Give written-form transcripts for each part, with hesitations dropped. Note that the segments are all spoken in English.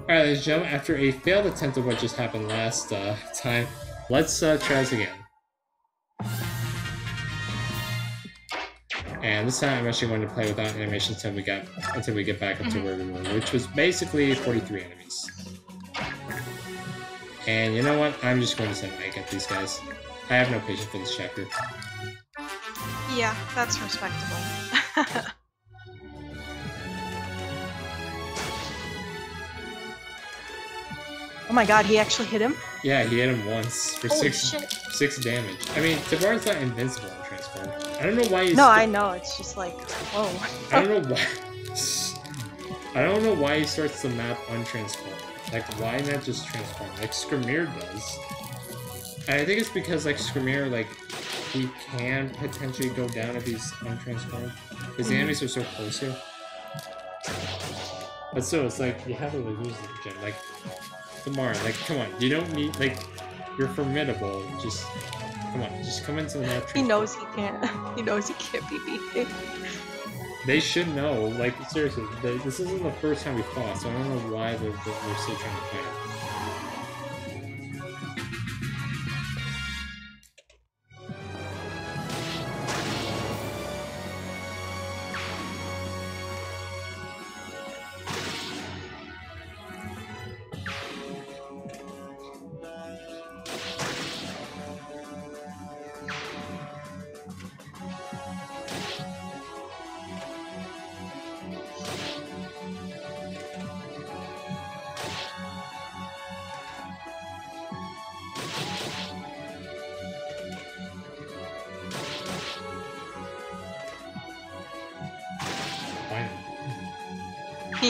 Alright, ladies and gentlemen, after a failed attempt of what just happened last time, let's try this again. And this time I'm actually going to play without animation until we get back up to where we were, which was basically 43 enemies. And you know what? I'm just going to send Ike at these guys. I have no patience for this chapter. Yeah, that's respectable. Oh my god, he actually hit him? Yeah, he hit him once for six damage. I mean, Tabar's not invincible in Transform. I don't know why he's... No, I know, it's just like, whoa. I don't know why... I don't know why he starts the map untransformed. Like, why not just transform? Like, Skrimir does. And I think it's because, like, Skrimir, like, he can potentially go down if he's untransformed. Because the enemies are so close here. But still, it's like, you have to lose the gem. Like, Tamar, like, come on. You don't need, like, you're formidable. Just, come on. Just come into the map. He knows he can't. He knows he can't be beaten. They should know. Like, seriously, this isn't the first time we fought, so I don't know why they're still trying to fight it.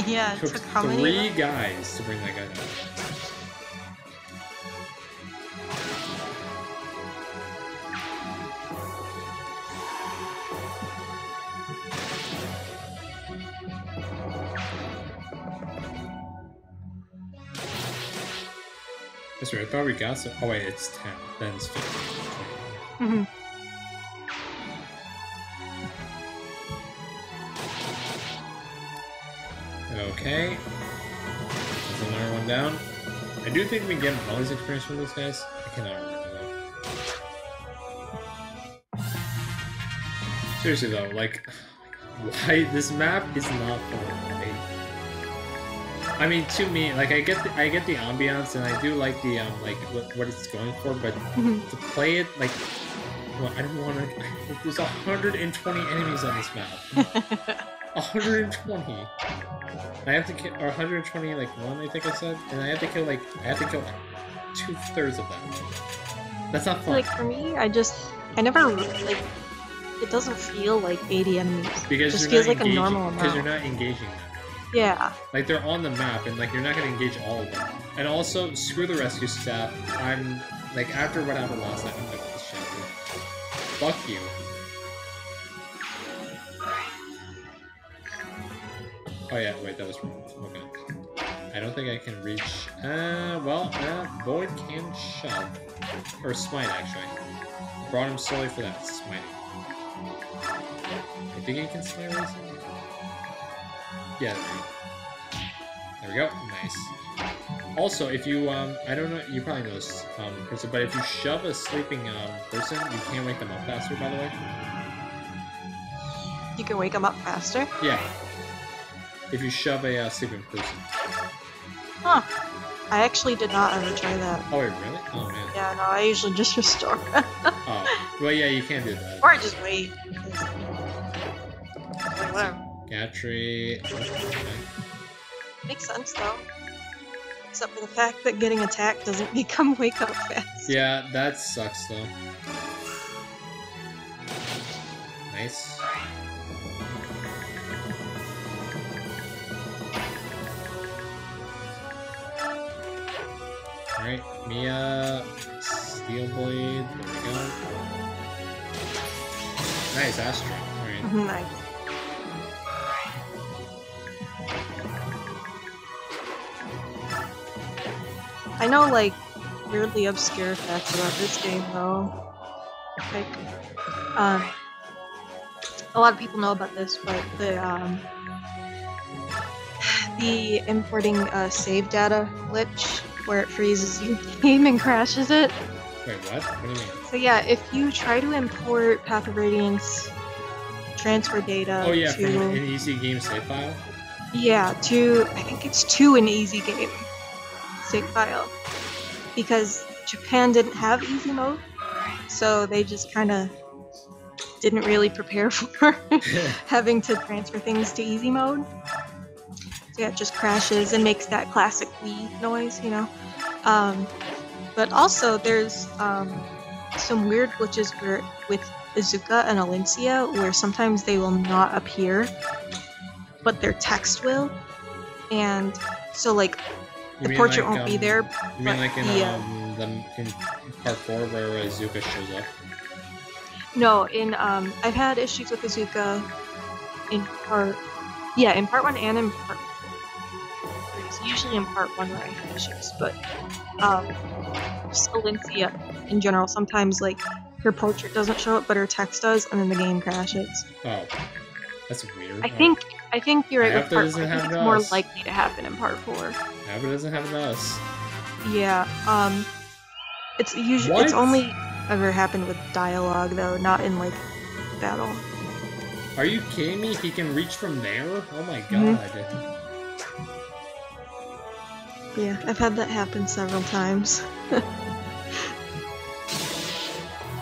Yeah, it took how many? 3 guys to bring that guy down. That's right, I thought we got some. Oh wait, it's 10. Then it's 15. Okay. There's another one down. I do think we can get bonus experience from those guys. I cannot remember though. Seriously though, like, why this map is not fun, right? I mean, to me, like, I get the ambiance and I do like the like what it's going for, but to play it like, well, I don't want to. There's 120 enemies on this map. 120. I have to kill, or 120, like, one, I think I said, and I have to kill 2/3 of them. That's not fun. Like, for me, I never, like, it doesn't feel like 80 enemies. Because it just feels like a normal amount. Because you're not engaging them. Yeah. Like, they're on the map, and, like, you're not going to engage all of them. And also, screw the rescue staff. I'm, like, after what happened last night, I'm done with this chapter. Fuck you. Oh yeah, wait, that was wrong. Okay. I don't think I can reach... Void can shove. Or smite, actually. Brought him solely for that, smiting. I think he can smite recently? Yeah, there we go. Nice. Also, if you, I don't know, you probably know this, person, but if you shove a sleeping, person, you can wake them up faster, by the way. You can wake them up faster? Yeah. If you shove a sleeping person. Huh. I actually did not ever try that. Oh, wait, really? Oh, man. Yeah, no, I usually just restore. Oh. Well, yeah, you can do that. Or I just wait. Whatever. Gatry. Okay. Makes sense, though. Except for the fact that getting attacked doesn't become wake up fast. Yeah, that sucks, though. Nice. Alright, Mia, Steel Blade, there we go. Nice, Astra. Alright. Nice. I know, like, weirdly obscure facts about this game, though. Like, a lot of people know about this, but the importing save data glitch where it freezes your game and crashes it. Wait, what? What do you mean? So yeah, if you try to import Path of Radiance transfer data Oh yeah, to... from an easy game save file? Yeah, to... I think it's to an easy game save file. Because Japan didn't have easy mode, so they just kind of didn't really prepare for having to transfer things to easy mode. So yeah, it just crashes and makes that classic Wii noise, you know. But also there's some weird glitches where with Izuka and Alencia where sometimes they will not appear, but their text will. And so like the portrait won't be there. You mean like in part 4 where Izuka shows up? No, in I've had issues with Izuka in part 1 and in part 2. It's usually in part 1 where I have issues, but just Alencia in general, sometimes like her portrait doesn't show up but her text does and then the game crashes. Oh. That's weird. I think you're right with part 4. I think it's more us. likely to happen in part 4. Yeah, but it doesn't happen to us. Yeah, it's usually it's only ever happened with dialogue though, not in like battle. Are you kidding me? He can reach from there? Oh my god. Yeah, I've had that happen several times.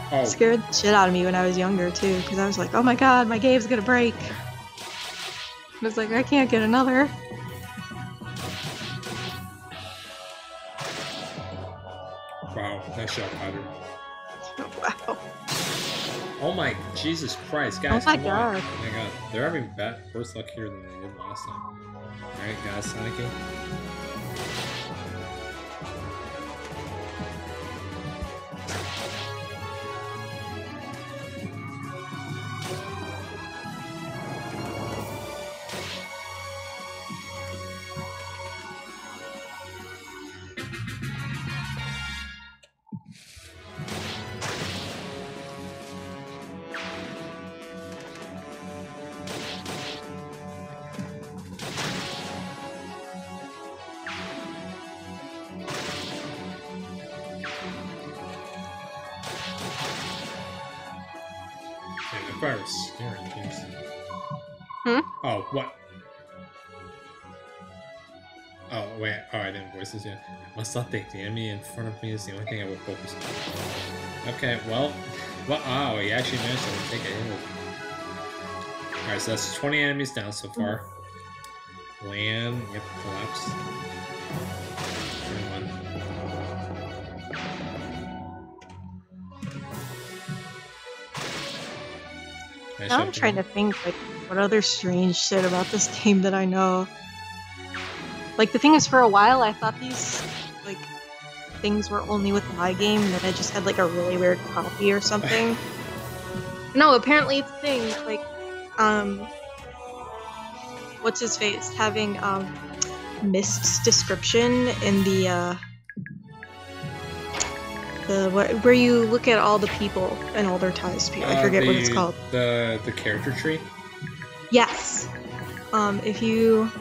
Oh. It scared the shit out of me when I was younger too, because I was like, oh my god, my game's gonna break. I was like, I can't get another. Wow, nice shot, Potter. Wow. Oh my Jesus Christ, guys! Oh my come god! On. Oh my god, they're having worse luck here than they did last time. All right, guys, Sonic. Virus. Oh, what? Oh, wait. Oh, I didn't voice this yet. I must not think the enemy in front of me is the only thing I would focus on. Okay, well. Oh, he actually managed to take a hit. Alright, so that's 20 enemies down so far. Land. Yep, collapse. 21. Now I'm trying to think, like, what other strange shit about this game that I know. Like, the thing is, for a while, I thought these, like, things were only with my game, that I just had, like, a really weird copy or something. No, apparently it's a thing. Like, what's his face? Having, Mist's description in the, where you look at all the people and all their ties to people. I forget what it's called. The character tree? Yes. If you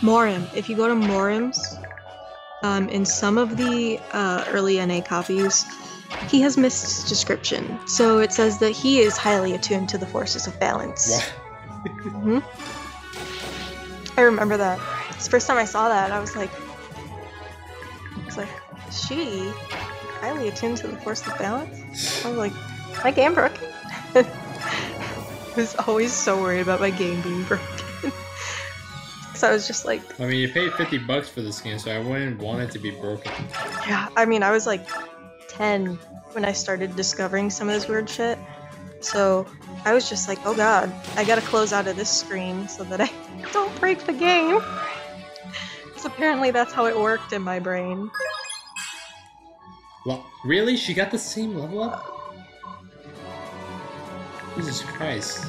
Morim. If you go to Morim's, in some of the early NA copies, he has Mist's description. So it says that he is highly attuned to the forces of balance. What? I remember that. It's the first time I saw that, I was like, she highly attuned to the force of balance? I was like, my game broken? I was always so worried about my game being broken. So I was just like... I mean, you paid $50 for this game, so I wouldn't want it to be broken. Yeah, I mean, I was like 10 when I started discovering some of this weird shit. So I was just like, oh god, I gotta close out of this screen so that I don't break the game. Because apparently that's how it worked in my brain. Well, really? She got the same level up? Jesus Christ.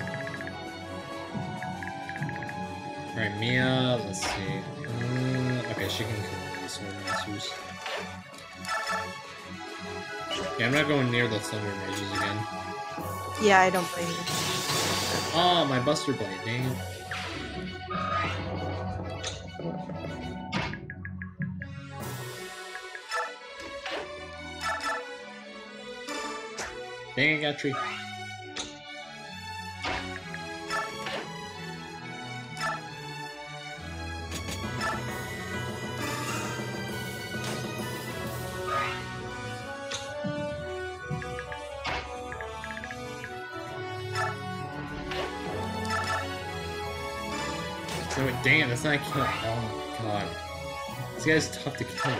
Alright, Mia, let's see. Okay, she can kill these sword masters. Yeah, I'm not going near the thunder mages again. Yeah, I don't blame you. Oh, my Buster Blade, dang it. Dang it, Gatry. No, wait, dang it, that's not a kill. Oh my god. This guy's tough to kill.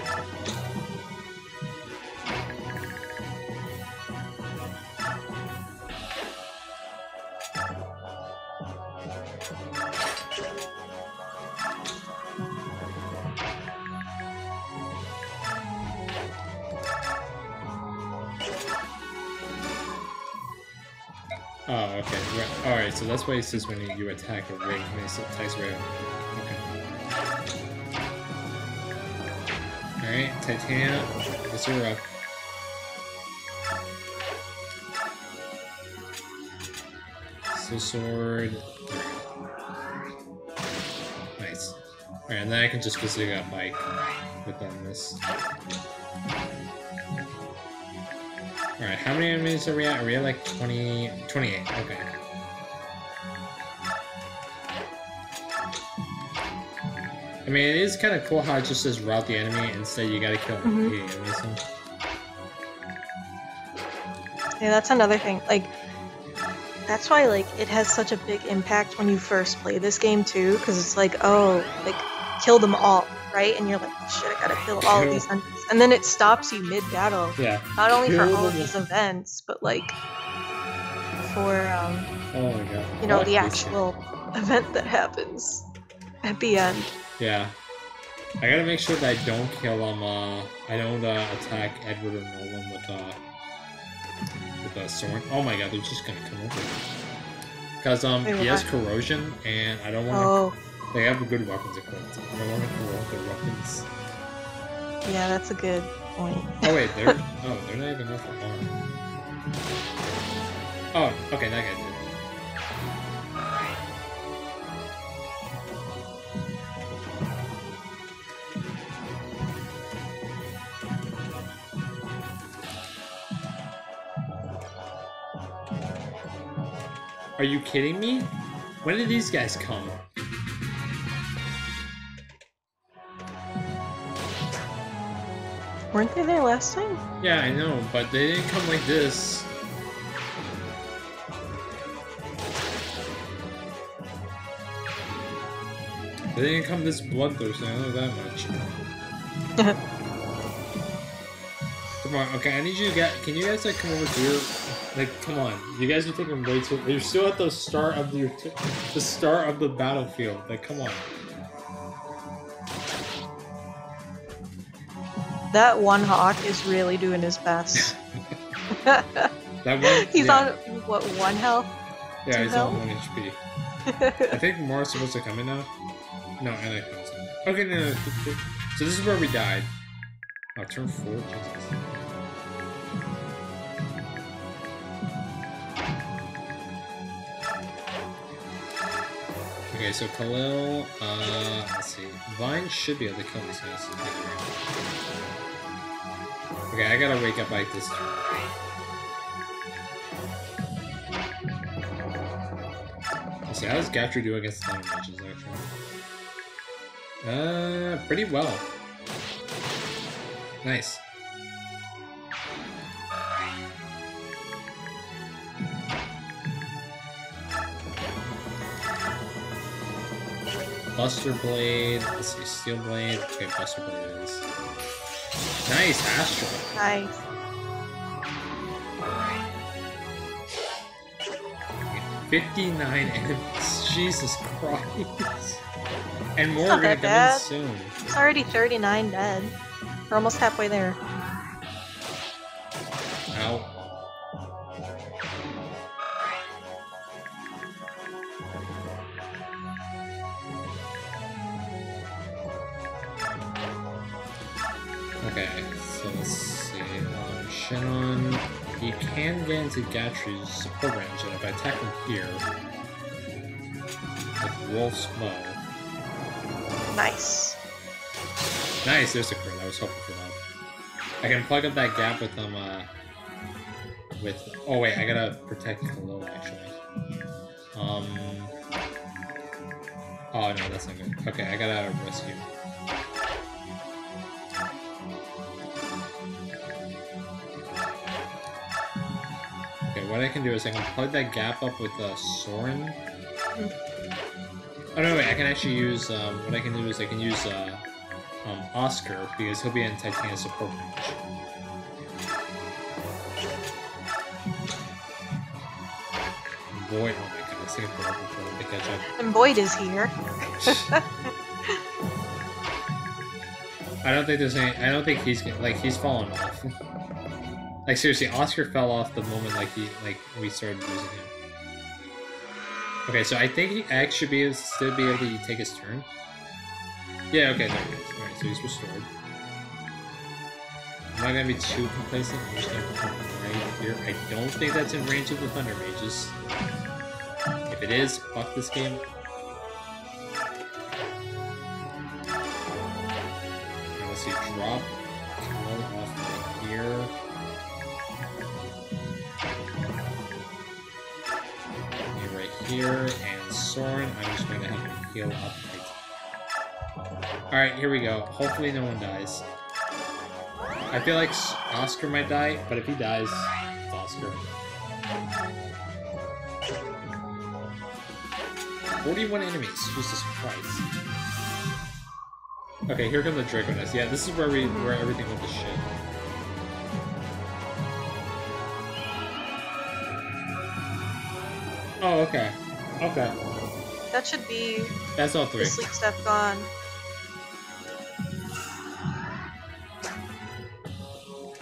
Oh, okay. Right. Alright, so that's why it says when you attack a ring, when it attacks right over. Okay. Alright, Titania, this is up. So sword. Nice. Alright, and then I can just basically up Ike with this. Alright, how many enemies are we at? Are we at like 28? Okay. I mean, it is kind of cool how it just says route the enemy, instead you gotta kill the enemies. Yeah, that's another thing. Like, that's why, like, it has such a big impact when you first play this game, too, because it's like, oh, like, kill them all, right? And you're like, oh, shit, I gotta kill all of these enemies. And then it stops you mid-battle. Yeah. Not only for all of these events, but, like, for, oh my god. you know, the actual event that happens at the end. Yeah. I gotta make sure that I don't kill I don't attack Edward or Nolan with a sword. Oh my god, they're just gonna come over. Because he has corrosion, and I don't want to. They have good weapons equipped. I don't want to corrode their weapons. Yeah, that's a good point. Oh wait, they're not even up for harm. Oh, okay, that guy did. Are you kidding me? When did these guys come? Weren't they there last time? Yeah, I know, but they didn't come like this. They didn't come this bloodthirsty, I know that much. Come on, okay, I need you to get. Can you guys like come over here? Like, come on, you guys are taking way too. You're still at the start of the start of the battlefield. Like, come on. That one hawk is really doing his best. That one. He's on what, 1 health? Yeah, he's health? on 1 HP. I think more is supposed to come in now. No, and it comes in. Okay, no. So this is where we died. Oh, turn 4. Jesus. Okay, so Khalil, let's see. Vine should be able to kill these guys. Okay, I gotta wake up Ike this turn. Let's see, how does Gatry do against the mages, actually? Pretty well. Nice. Buster Blade, let's see, Steel Blade, okay, Buster Blade it is. Nice, Astral. Nice. Okay, 59 enemies, Jesus Christ. And more It's not are gonna that come bad. in soon. It's already 39 dead. We're almost halfway there. Ow. Okay, so let's see. Shannon, he can get into Gatry's support range, and if I attack him here with Wolf's Bow. Nice. Nice, there's a crit. I was hoping for that. I can plug up that gap with with... Oh wait, I gotta protect below actually. Oh no, that's not good. Okay, I gotta rescue. Okay, what I can do is I can plug that gap up with Soren. Oh no, wait, I can actually use, what I can do is I can use, Oscar, because he'll be in Titania support range. Boyd, oh my god, it's taking forever for him to catch up. And Boyd is here. I don't think there's any, I don't think he's, like, he's fallen off. Like, seriously, Oscar fell off the moment, like, we started using him. Okay, so I think he actually should be able, still be able to take his turn. Yeah, okay, there he is. Alright, so he's restored. I'm not gonna be too complacent. I'm just gonna put him right here. I don't think that's in range of the Thunder Mages. If it is, fuck this game. Now let's see, drop Camille off right here. Here, and Soren, I'm just going to have him heal up right. Alright, here we go. Hopefully no one dies. I feel like Oscar might die, but if he dies, it's Oscar. 41 enemies, Jesus Christ. Okay, here comes the Draconess. Yeah, this is where where everything went to shit. Oh, okay. Okay. That should be... That's all 3. The sleep stuff gone.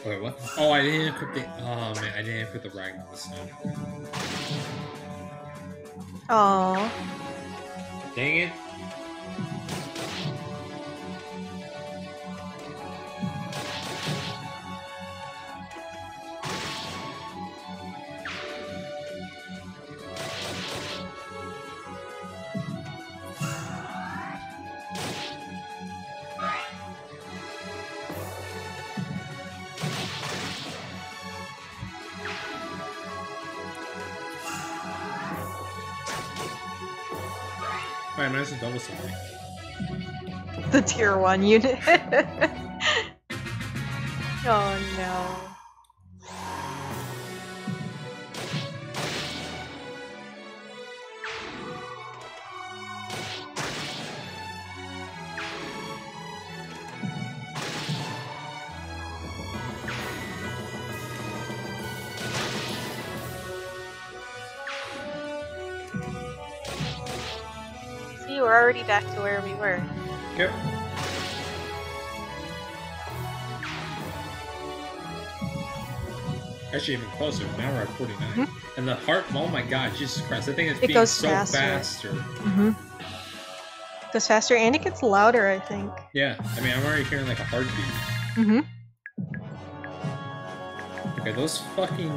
Wait, what? Oh, I didn't equip the... Oh, man, I didn't equip the Ragnar this time. Aww. Dang it. Alright, I'm gonna double something. The tier 1 unit. Oh no. We're already back to where we were. Yep. Actually, even closer. Now we're at 49. And the heart, oh my god, Jesus Christ, I think it's being goes so faster. It goes faster and it gets louder, I think. Yeah, I mean, I'm already hearing like a heartbeat. Okay, those fucking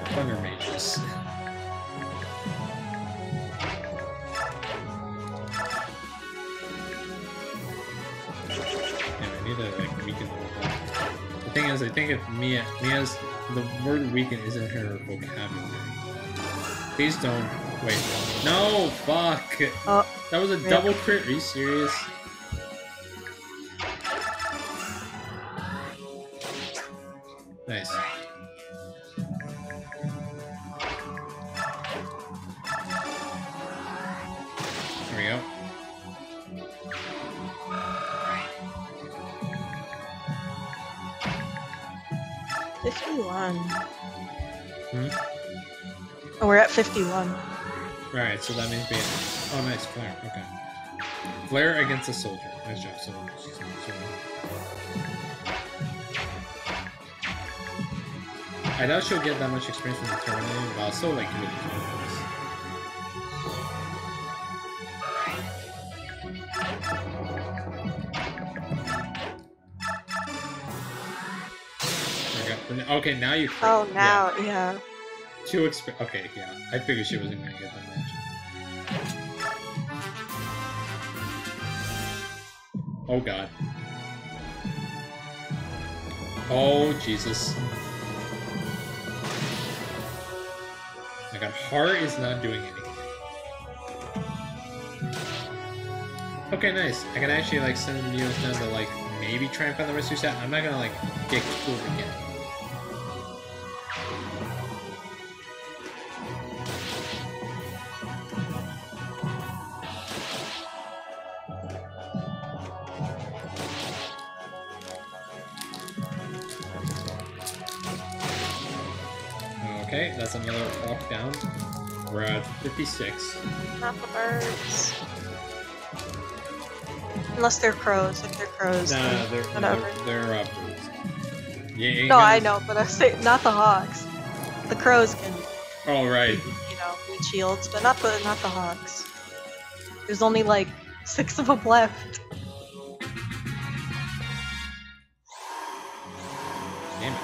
Thunder Mages. Like weaken the word. The thing is, I think if Mia's the word weaken isn't her vocabulary. Please don't. Wait. No! Fuck! Oh, that was a double crit. Are you serious? Nice. There we go. Oh, we're at 51. Alright, so that means being... Oh, nice. Flare. Okay. Flare against a soldier. Nice job, soldier. I doubt she'll get that much experience from the tournament, but I'll still like give it the Okay, now you crit. Oh, now, yeah. Okay, yeah. I figured she wasn't gonna get that much. Oh god. Oh, Jesus. god, heart is not doing anything. Okay, nice. I can actually like send the units down to like maybe try and find the rescue set. I'm not gonna like get killed again. Okay, that's another walk down. We're at 56. Not the birds. Unless they're crows. If they're crows, Nah, they're birds. Yeah, no, I know, but I say not the hawks. The crows can. Oh right. You know, need shields, but not the hawks. There's only like 6 of them left. Damn it.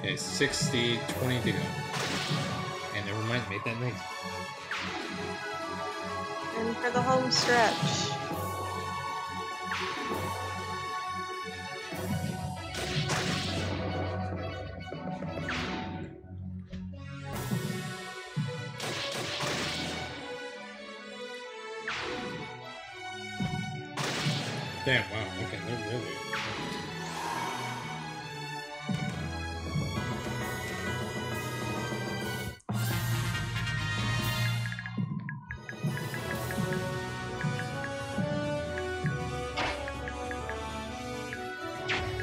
Okay, 60, 20 to go. And never mind, make that nice. And for the home stretch. Damn, wow, okay, they're really...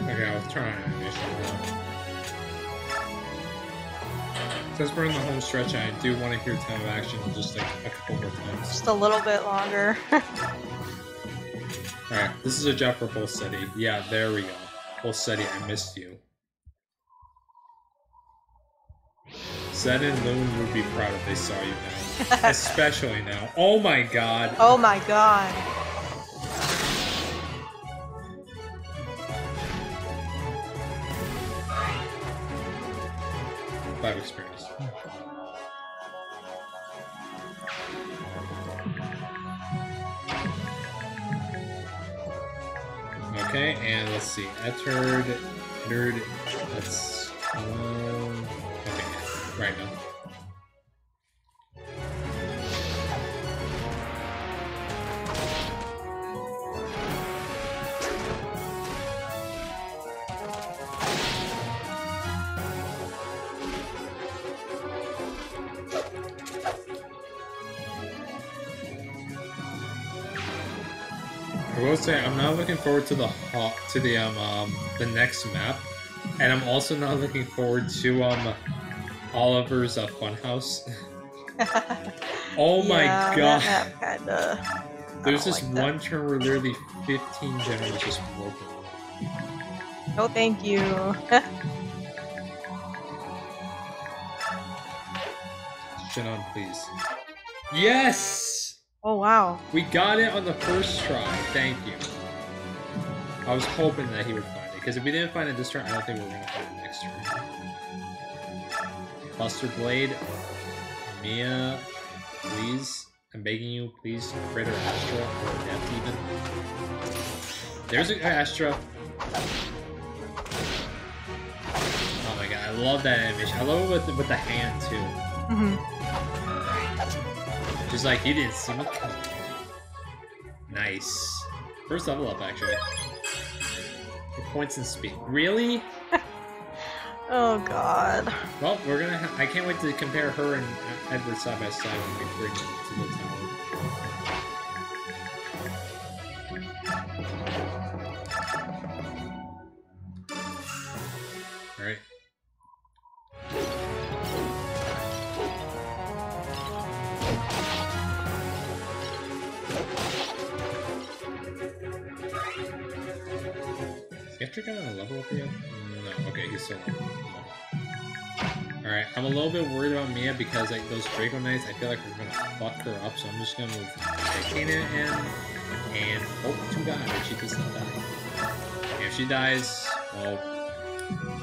Okay, I'll try animation now. Since we're in the home stretch, I do want to hear time of action just like a couple more times. Just a little bit longer. Alright, this is a job for Pulsetti. Yeah, there we go. Pulsetti, I missed you. Zed and Loon would be proud if they saw you now. Especially now. Oh my god. Oh my god. 5 experience. Okay, and let's see. Ettard, that's okay, right now. I will say I'm not looking forward to the next map, and I'm also not looking forward to Oliver's Funhouse. Oh my god! That map kinda, There's this like one turn where literally 15 generals just broke it. No, thank you. Shinon, please. Yes! Oh wow. We got it on the first try. Thank you. I was hoping that he would find it, because if we didn't find it this turn, I don't think we were going to find it next turn. Buster Blade. Mia, please. I'm begging you, please. Crater Astra or Death even. There's an Astra. Oh my god, I love that animation. I love it with the hand too. Mm-hmm. Just like you didn't see me coming. Nice. First level up, actually. Your points and speed. Really? Oh god. Well, we're gonna. I can't wait to compare her and Edward side by side when we bring them to the tower. All right. Is Getrick gonna level up yet? No. Okay, he's still level. Alright, I'm a little bit worried about Mia because like those Draco Knights, I feel like we're gonna fuck her up, so I'm just gonna move Kena in. And oh, too bad that she does not die. And if she dies, well,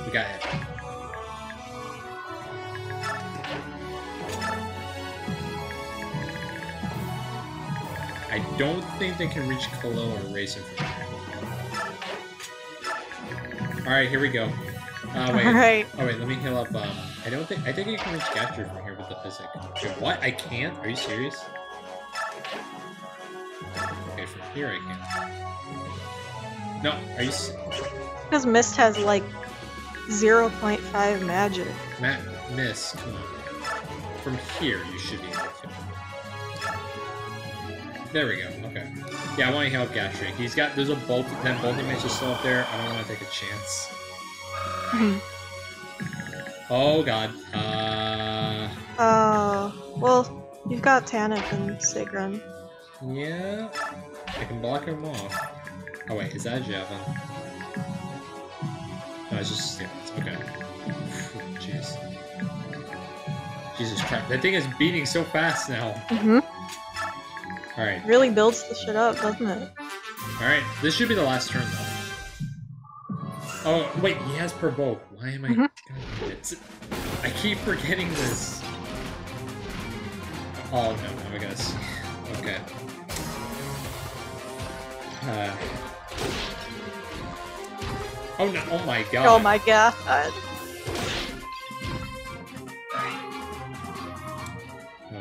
we got it. I don't think they can reach Kalo or erase him from there. Alright, here we go. Wait. Alright. Oh wait, let me heal up. I think you can reach Gatcher from here with the physic. Wait, what? I can't? Are you serious? Okay, from here I can. No, are you? Because Mist has like 0.5 magic. Mist, come on. From here you should be able to. There we go. Okay. Yeah, I want to heal up Gatcher. There's a bolt. That bolt image is still up there. I don't want to take a chance. Oh god. Well, you've got Tanith and Sigrun. Yeah. I can block him off. Oh wait, is that a Javelin? No, it's just Steelers. Okay. Jeez. Jesus Christ. That thing is beating so fast now. Alright. Really builds the shit up, doesn't it? Alright, this should be the last turn though. Oh, wait, he has Provoke. Why am I... I keep forgetting this. Oh, no, I guess. Okay. Oh, no, oh my god. Oh my god.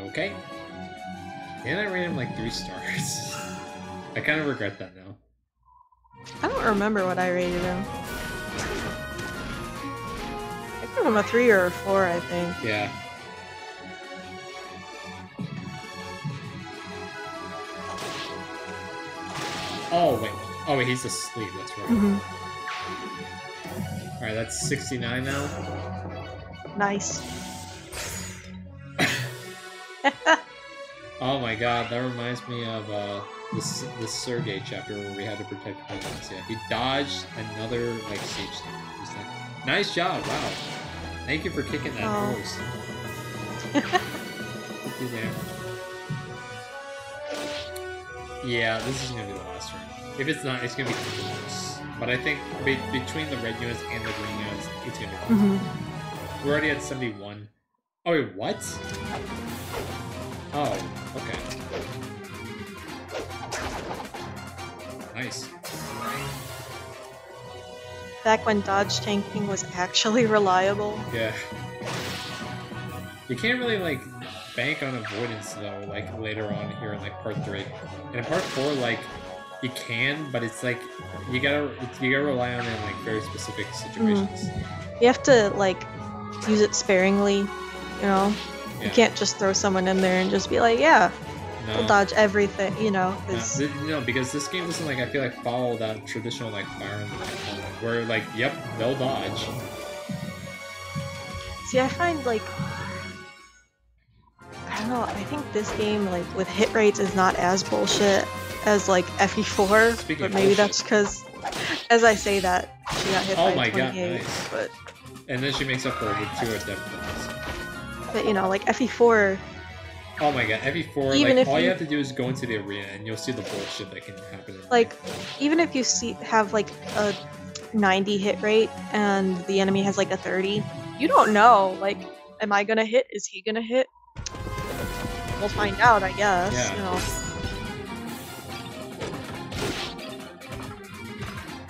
Okay. And I rated him like 3 stars. I kind of regret that now. I don't remember what I rated him. I gave him a 3 or a 4, I think. Yeah. Oh wait, he's asleep, that's right. Alright, that's 69 now. Nice. Oh my god, that reminds me of this Sergei chapter where we had to protect Huggins. Yeah, he dodged another like siege thing. He's like, nice job, wow. Thank you for kicking that horse. 50 damage. Yeah, this is gonna be the last turn. If it's not, it's gonna be close. But I think between the red units and the green units, it's gonna be close. We're already at 71. Oh wait, what? Oh, okay. Nice. Back when dodge tanking was actually reliable. Yeah. You can't really, like, bank on avoidance, though, like, later on here in, like, part 3. And in part 4, like, you can, but it's, like, you gotta rely on it in, like, very specific situations. You have to, like, use it sparingly, you know? Yeah. You can't just throw someone in there and just be like, yeah, we'll dodge everything, you know? No, because this game doesn't, like, I feel like, follow that traditional, like, Fire Emblem where, like, yep, they'll dodge. See, I find, like, I don't know, I think this game, like, with hit rates is not as bullshit as, like, FE4, Speaking but of maybe bullshit. that's because, as I say that, she got hit by 28, god, nice. but... And then she makes up for it with 2 adept points. But, you know, like, FE4... Oh my god, FE4, Even like, if all you have to do is go into the arena and you'll see the bullshit that can happen. Like, even if you have, like, a 90 hit rate and the enemy has, like, a 30, you don't know, like, am I gonna hit? Is he gonna hit? We'll find out, I guess, Yeah. you know.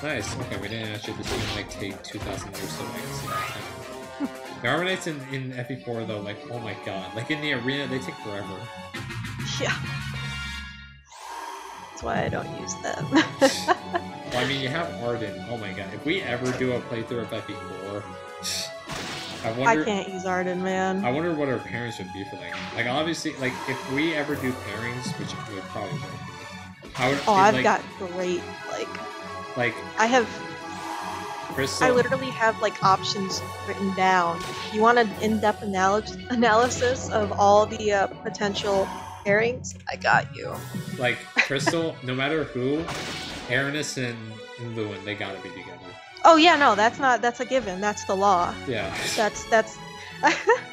Nice, okay, we didn't actually just even, like, take 2,000 years to, like, see that time. The Armanites in FE4, though, like, oh my god. Like, in the arena, they take forever. Yeah. That's why I don't use them. Well, I mean, you have Arden. Oh my god. If we ever do a playthrough of FE4, I can't use Arden, man. I wonder what our pairings would be for that game. Like, obviously, like, if we ever do pairings, which we probably won't be, I've like, got great, like, I have... Crystal. I literally have, like, options written down. You want an in-depth analysis of all the potential pairings? I got you. Like, Crystal, no matter who, Aranis and Luin, they gotta be together. Oh yeah, no, that's a given. That's the law. Yeah. That's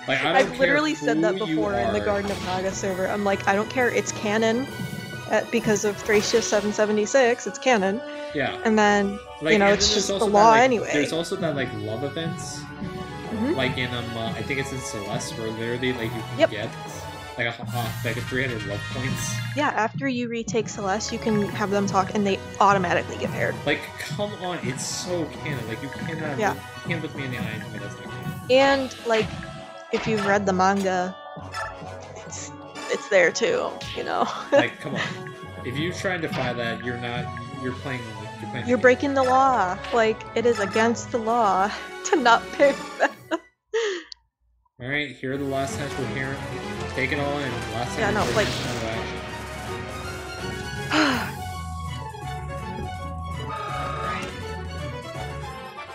Like, I've literally said that before in the Garden of Naga server. I'm like, I don't care, it's canon. because of Thracia 776, it's canon. Yeah. And then, Like, you know, and it's then just there's the also law that, like, anyway. There's also that, like, love events. Mhm. Like in, I think it's in Celeste, where literally, like, you can Yep. get, like a 300 love points. Yeah, after you retake Celeste, you can have them talk and they automatically get paired. Like, come on, it's so canon. Like, you cannot, Yeah. you can't look me in the eye and tell me that's not canon. And, like, if you've read the manga, it's there too, you know? Like, come on. If you try and defy that, you're playing. You're breaking the law. Like, it is against the law to not pair them. Alright, here are the last times we're hearing. Take it all in. Last time Yeah, no, we're like- hearing this kind of action.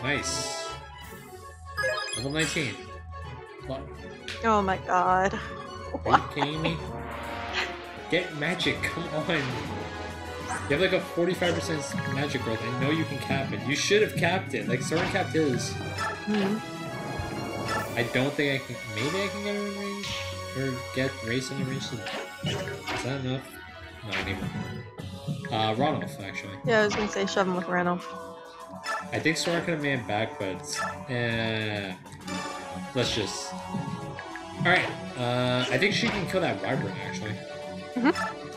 Nice. Level 19. What? Oh my god. Are you kidding me? Get magic, come on. You have like a 45% magic growth. I know you can cap it. You should have capped it. Like, Soren capped his. Hmm. I don't think I can. Maybe I can get her in range? Or get Race in range? Is that enough? No, I need more. Ronolf, actually. Yeah, I was gonna say shove him with Randall. I think Soren could have made it back, but. Let's just. Alright, I think she can kill that Wyvern, actually.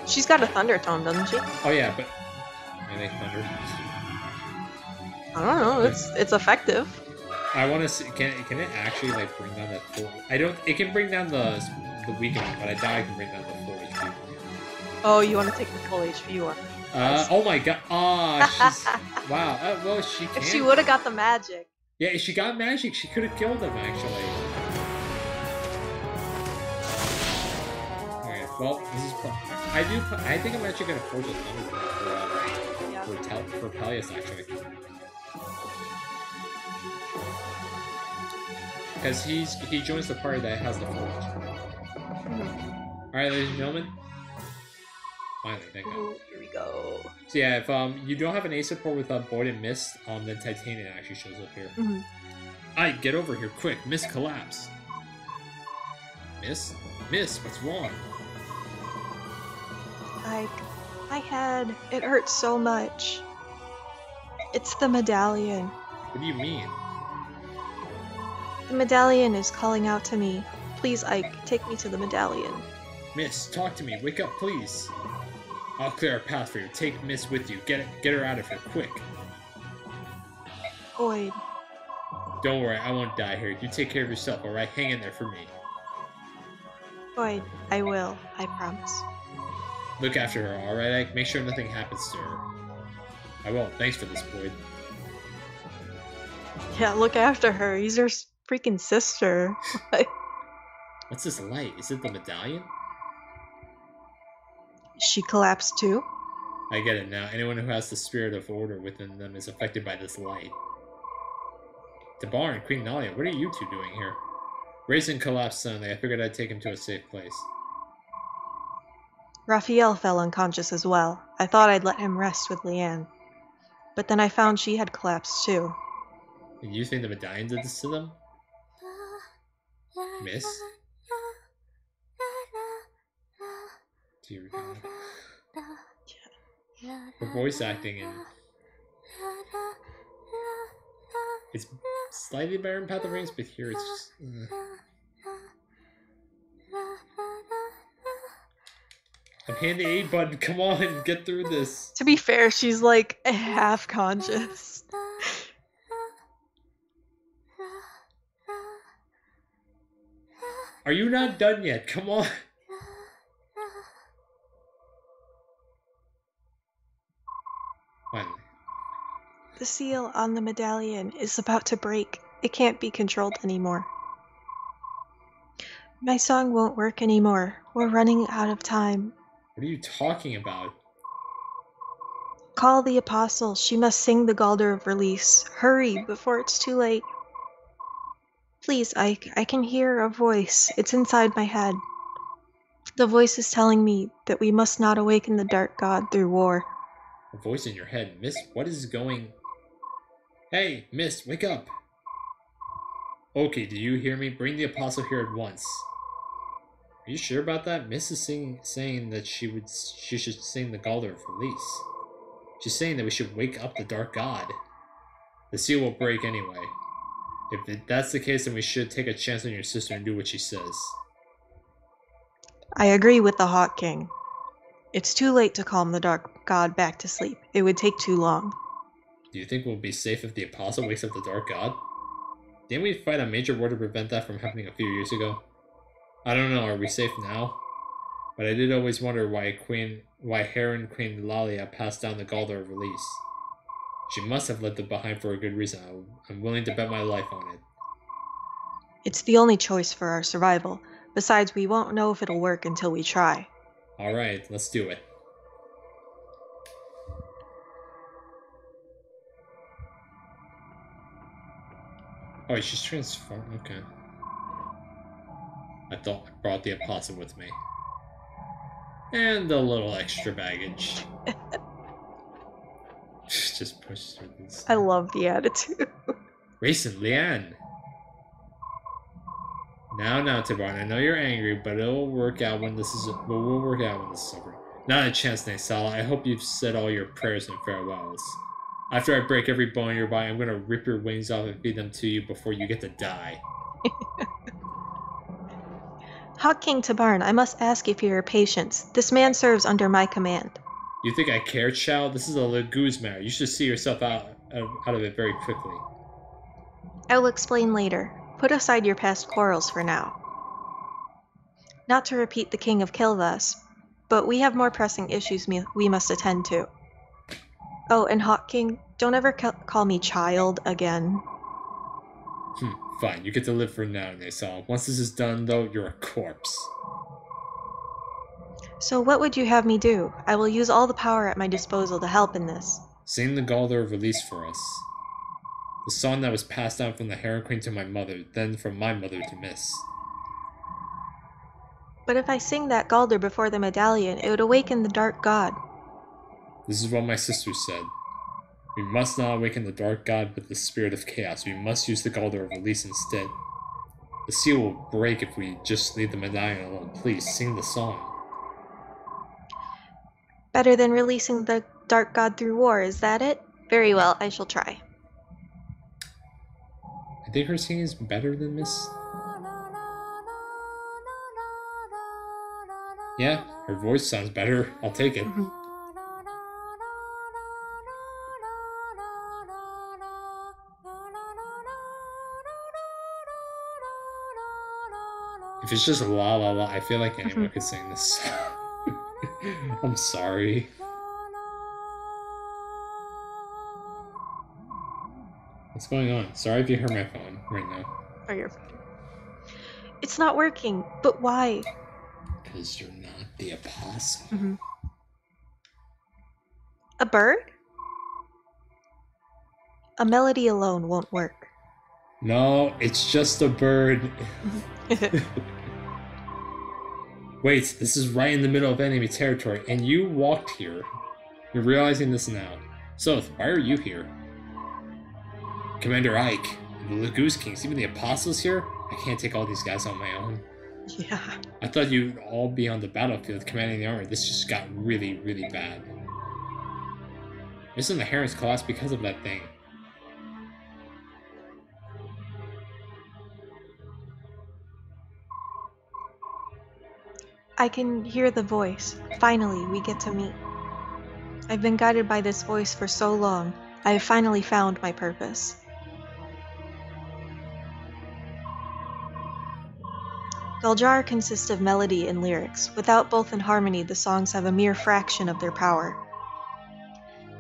She's got a Thunder Tome, doesn't she? Oh, yeah, but. Maybe Thunder. I don't know, it's effective. I want to see. Can it actually like bring down that full? I don't. It can bring down the weakened one, but I doubt I can bring down the full HP one. Oh, you want to take the full HP one. Oh my god. She's. Wow. Well, she can. If she would have got the magic. Yeah, if she got magic, she could have killed him actually. Alright. Well, this is. I think I'm actually gonna forge a thunder for Peleus actually. Because he joins the party that has the forge. Alright, ladies and gentlemen. Finally, thank God. Ooh, here we go. So yeah, if you don't have an A support with Void and Mist, then Titanium actually shows up here. Ike, get over here, quick. Mist collapsed. Miss? Miss, what's wrong? Like, my head, it hurts so much. It's the medallion. What do you mean? The medallion is calling out to me. Please, Ike, take me to the medallion. Miss, talk to me. Wake up, please. I'll clear a path for you. Take Miss with you. Get her out of here, quick. Void. Don't worry, I won't die here. You take care of yourself, alright? Hang in there for me. Void, I will. I promise. Look after her, alright, Ike? Make sure nothing happens to her. I will. Thanks for this, Void. Yeah, look after her. He's her freaking sister. What's this light? Is it the medallion? She collapsed too? I get it now. Anyone who has the spirit of order within them is affected by this light. Tabar and Queen Nalia, what are you two doing here? Raisin collapsed suddenly. I figured I'd take him to a safe place. Raphael fell unconscious as well. I thought I'd let him rest with Leanne. But then I found she had collapsed too. And you think the medallion did this to them? Miss? Dear God. Her voice acting and it's slightly better in Path of Rings, but here it's just. I'm hitting the A button. Come on, get through this. To be fair, she's like half conscious. Are you not done yet? Come on. Finally. The seal on the medallion is about to break. It can't be controlled anymore. My song won't work anymore. We're running out of time. What are you talking about? Call the apostle. She must sing the Galder of Release. Hurry, before it's too late. Please, Ike, I can hear a voice. It's inside my head. The voice is telling me that we must not awaken the Dark God through war. A voice in your head. Miss, what is going... Hey, Miss, wake up! Okay, do you hear me? Bring the apostle here at once. Are you sure about that? Miss is saying that she should sing the Galder of Release. She's saying that we should wake up the Dark God. The seal will break anyway. If that's the case, then we should take a chance on your sister and do what she says. I agree with the Hawk King. It's too late to calm the Dark God back to sleep. It would take too long. Do you think we'll be safe if the Apostle wakes up the Dark God? Didn't we fight a major war to prevent that from happening a few years ago? I don't know, are we safe now? But I did always wonder why Heron Queen Lalia passed down the Galder of Release. She must have left it behind for a good reason. I'm willing to bet my life on it. It's the only choice for our survival. Besides, we won't know if it'll work until we try. Alright, let's do it. Oh, she's transformed. Okay. I thought I brought the Apostle with me. And a little extra baggage. Just pushes through this. I love the attitude. Racing Leanne. Now, Tabarn, I know you're angry, but it'll work out when this is. We'll work out when this is over. Not a chance, Naysala. I hope you've said all your prayers and farewells. After I break every bone in your body, I'm gonna rip your wings off and feed them to you before you get to die. Hawk King Tabarn, I must ask you for your patience. This man serves under my command. You think I care, child? This is a Zelgus matter. You should see yourself out of it very quickly. I will explain later. Put aside your past quarrels for now. Not to repeat the King of Kilvas, but we have more pressing issues we must attend to. Oh, and Hawk King, don't ever call me child again. Fine, you get to live for now, Naysala. Once this is done, though, you're a corpse. So what would you have me do? I will use all the power at my disposal to help in this. Sing the Galder of Release for us. The song that was passed down from the Heron Queen to my mother, then from my mother to Miss. But if I sing that Galder before the medallion, it would awaken the Dark God. This is what my sister said. We must not awaken the Dark God with the spirit of chaos. We must use the Galder of Release instead. The seal will break if we just leave the medallion alone. Please, sing the song. Better than releasing the Dark God through war, is that it? Very well, I shall try. I think her singing is better than Miss. Yeah, her voice sounds better. I'll take it. If it's just la la la, I feel like anyone could sing this song. I'm sorry. What's going on? Sorry if you heard my phone right now. Oh, you're fine. It's not working, but why? Because you're not the Apostle. A bird? A melody alone won't work. No, it's just a bird. Wait, this is right in the middle of enemy territory, and you walked here. You're realizing this now. So, why are you here? Commander Ike, the Zelgus Kings, even the Apostles here? I can't take all these guys on my own. Yeah. I thought you'd all be on the battlefield commanding the army. This just got really, really bad. Missing the Herons collapsed because of that thing. I can hear the voice. Finally, we get to meet. I've been guided by this voice for so long. I have finally found my purpose. Galjar consists of melody and lyrics. Without both in harmony, the songs have a mere fraction of their power.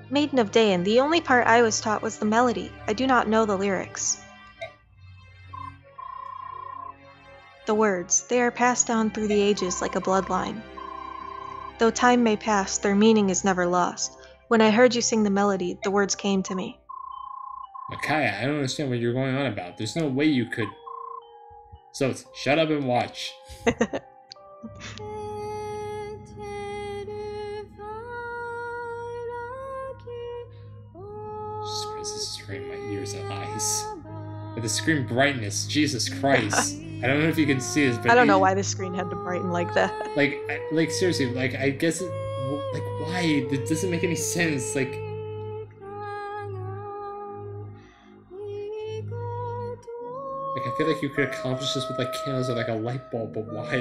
Maiden of Dayan, the only part I was taught was the melody. I do not know the lyrics. The words, they are passed down through the ages like a bloodline. Though time may pass, their meaning is never lost. When I heard you sing the melody, the words came to me. Micaiah, I don't understand what you're going on about. There's no way you could... So, shut up and watch. Jesus Christ, this is hurting my ears and eyes. With the screen brightness, Jesus Christ. I don't know if you can see this, but I don't know why the screen had to brighten like that. Like seriously, like I guess it, like why? It doesn't make any sense. Like I feel like you could accomplish this with like candles or like a light bulb, but why?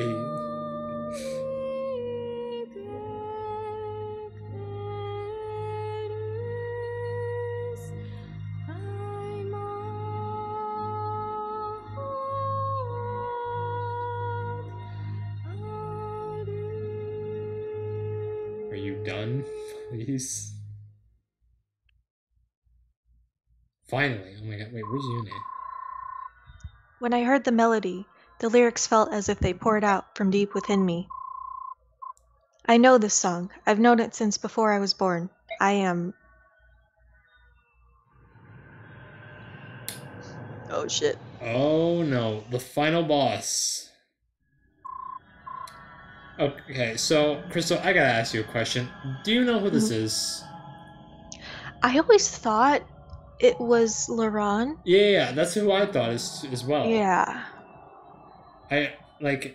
Are you done? Please. Finally. Oh my god, wait, where's Yune? When I heard the melody, the lyrics felt as if they poured out from deep within me. I know this song. I've known it since before I was born. I am... Oh shit. Oh no, the final boss. Okay, so Crystal, I gotta ask you a question. Do you know who this is? I always thought it was Laron. Yeah, that's who I thought as well. Yeah.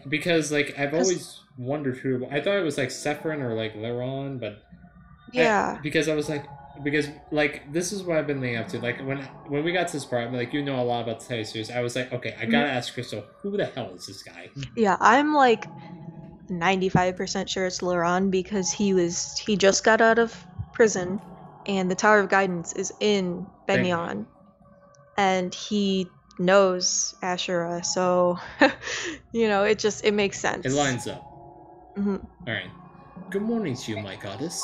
Because I've always wondered who. I thought it was like Sephirin or like Laron, but yeah. Because this is what I've been leading up to. Like when we got to this part, like you know a lot about the Title series, I was like, okay, I gotta ask Crystal, who the hell is this guy? Yeah, I'm like 95% sure it's Laron because he just got out of prison, and the Tower of Guidance is in Benyon, and he knows Ashura, so you know it makes sense. It lines up. Mm-hmm. All right. Good morning to you, my goddess.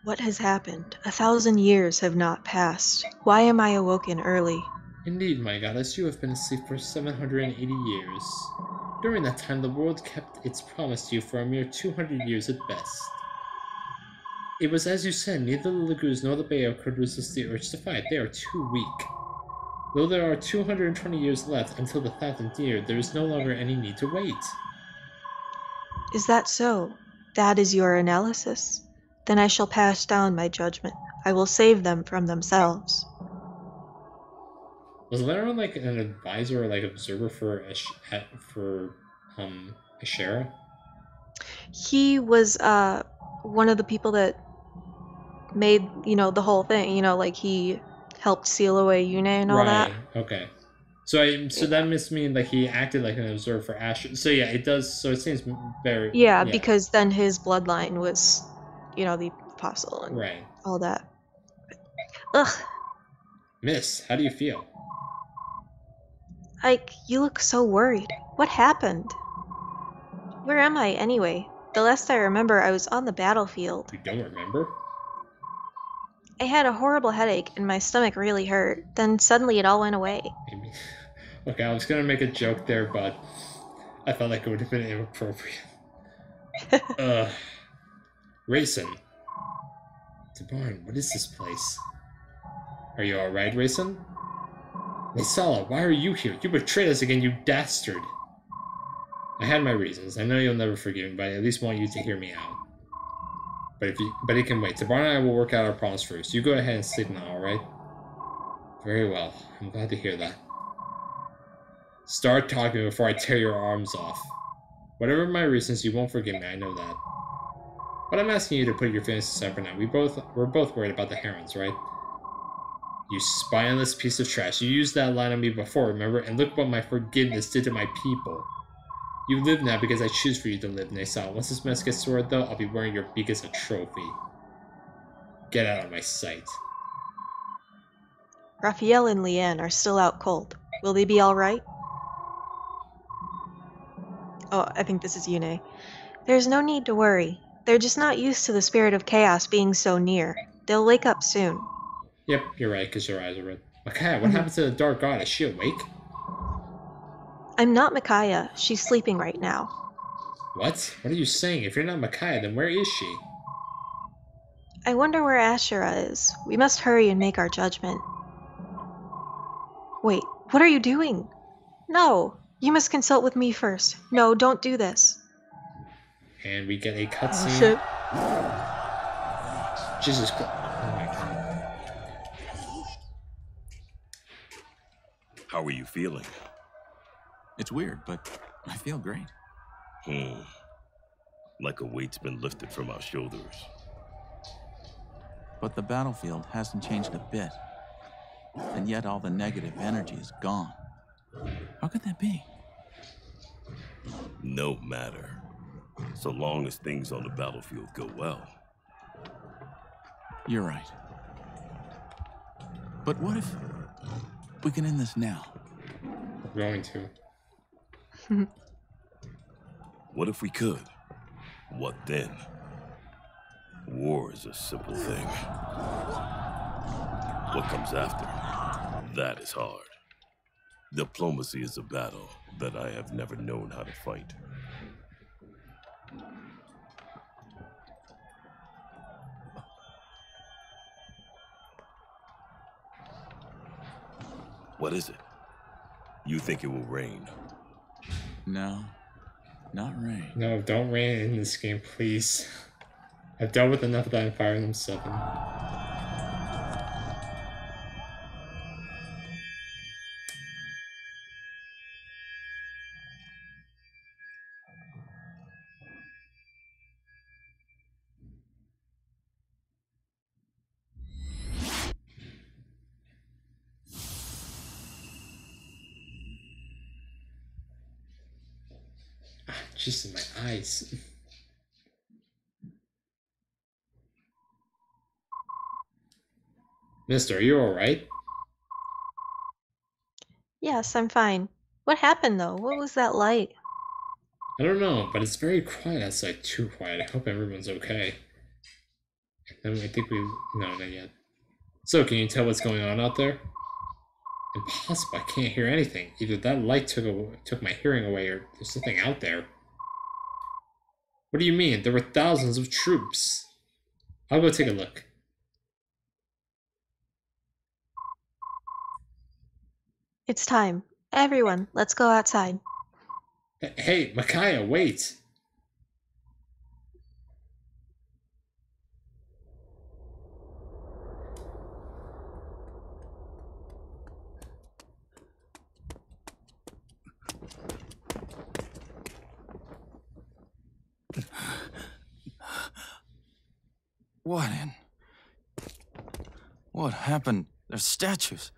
What has happened? 1,000 years have not passed. Why am I awoken early? Indeed, my goddess, you have been asleep for 780 years. During that time, the world kept its promise to you for a mere 200 years at best. It was as you said, neither the Lagoos nor the Bayo could resist the urge to fight. They are too weak. Though there are 220 years left until the 1,000th year, there is no longer any need to wait. Is that so? That is your analysis? Then I shall pass down my judgment. I will save them from themselves. Was Laron like an advisor or like observer for Ashera? He was one of the people that made, the whole thing, like he helped seal away Yune and all that. Okay. So that must mean like he acted like an observer for Asher. So yeah, it does. So it seems very because then his bloodline was, the apostle and all that. Ugh. Miss, how do you feel? Ike, you look so worried. What happened? Where am I anyway? The last I remember, I was on the battlefield. You don't remember? I had a horrible headache and my stomach really hurt. Then suddenly it all went away. Maybe. Okay, I was gonna make a joke there, but I felt like it would have been inappropriate. Raisin. Tabarn, what is this place? Are you alright, Raisin? Nisala, why are you here? You betrayed us again, you dastard! I had my reasons. I know you'll never forgive me, but I at least want you to hear me out. But it can wait. Tabarn and I will work out our problems first. You go ahead and sleep now, alright? Very well. I'm glad to hear that. Start talking before I tear your arms off. Whatever my reasons, you won't forgive me, I know that. But I'm asking you to put your feelings aside for now. We're both worried about the herons, right? You spineless piece of trash. You used that line on me before, remember? And look what my forgiveness did to my people. You live now because I choose for you to live, Nasa. Once this mess gets sorted, though, I'll be wearing your beak as a trophy. Get out of my sight. Raphael and Leanne are still out cold. Will they be alright? Oh, I think this is Yune. There's no need to worry. They're just not used to the spirit of chaos being so near. They'll wake up soon. Yep, you're right, because your eyes are red. Micaiah, what happened to the Dark God? Is she awake? I'm not Micaiah. She's sleeping right now. What? What are you saying? If you're not Micaiah, then where is she? I wonder where Ashura is. We must hurry and make our judgment. Wait, what are you doing? No, you must consult with me first. No, don't do this. And we get a cutscene. Shit. Jesus Christ. Oh my god. How are you feeling? It's weird, but I feel great. Like a weight's been lifted from our shoulders. But the battlefield hasn't changed a bit. And yet all the negative energy is gone. How could that be? No matter. So long as things on the battlefield go well. You're right. But what if we can end this now? We're going to. What if we could? What then? War is a simple thing. What comes after? That is hard. Diplomacy is a battle that I have never known how to fight. What is it? You think it will rain? No, not rain. No, don't rain in this game, please. I've dealt with enough of that in Fire Emblem 7. Just in my eyes. Mister, are you alright? Yes, I'm fine. What happened though? What was that light? I don't know, but it's very quiet outside. Too quiet. I hope everyone's okay. I think we... No, not yet. So, can you tell what's going on out there? Impossible. I can't hear anything. Either that light took my hearing away, or there's something out there. What do you mean? There were thousands of troops. I'll go take a look. It's time. Everyone, let's go outside. Hey, Micaiah, wait! What happened? There's statues.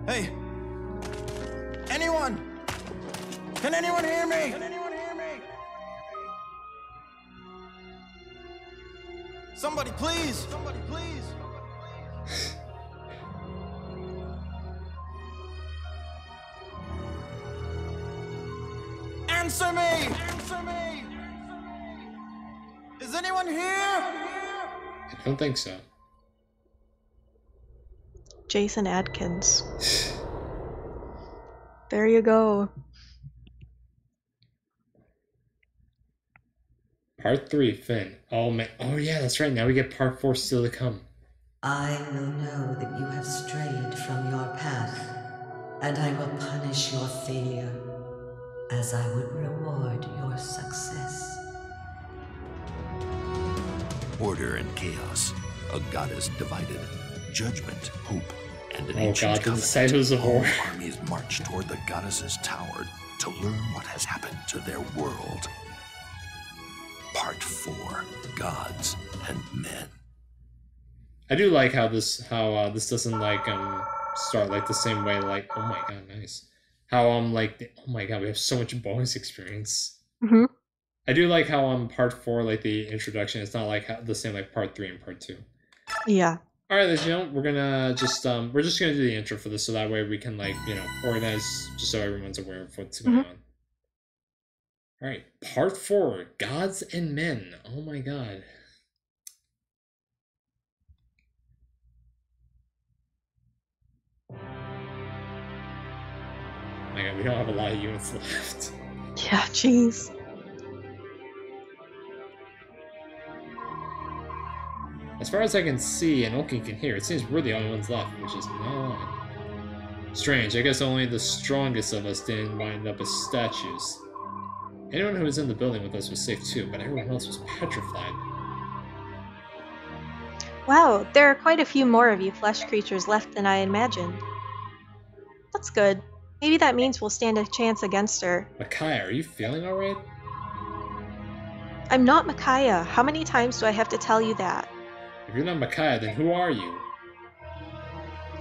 Hey! Anyone? Can anyone hear me? Can anyone hear me? Somebody please! Somebody please! Answer me! Answer me! Is anyone here? I don't think so. Jason Adkins. There you go. Part 3, Finn. Oh man. Oh yeah, that's right. Now we get part 4 still to come. I will know that you have strayed from your path, and I will punish your failure as I would reward your success. Order and chaos, a goddess divided, judgment, hope, and an Oh ancient god, the covenant. disciples of war. All armies march toward the goddess's tower to learn what has happened to their world. Part 4, Gods and Men. I do like how this doesn't like start like the same way, like, oh my god, nice. How like oh my god, we have so much bonus experience. Mm-hmm. I do like how part 4, like the introduction, it's not like the same like part 3 and part 2. Yeah. Alright, ladies and gentlemen, we're gonna just we're just gonna do the intro for this so that way we can like, you know, organize just so everyone's aware of what's going on. Alright, part 4, Gods and Men. Oh my god. Oh my god, we don't have a lot of units left. Yeah, jeez. As far as I can see and Oaken can hear, it seems we're the only ones left, which is not strange. I guess only the strongest of us didn't wind up as statues. Anyone who was in the building with us was safe too, but everyone else was petrified. Wow, there are quite a few more of you flesh creatures left than I imagined. That's good. Maybe that means we'll stand a chance against her. Micaiah, are you feeling alright? I'm not Micaiah. How many times do I have to tell you that? If you're not Micaiah, then who are you?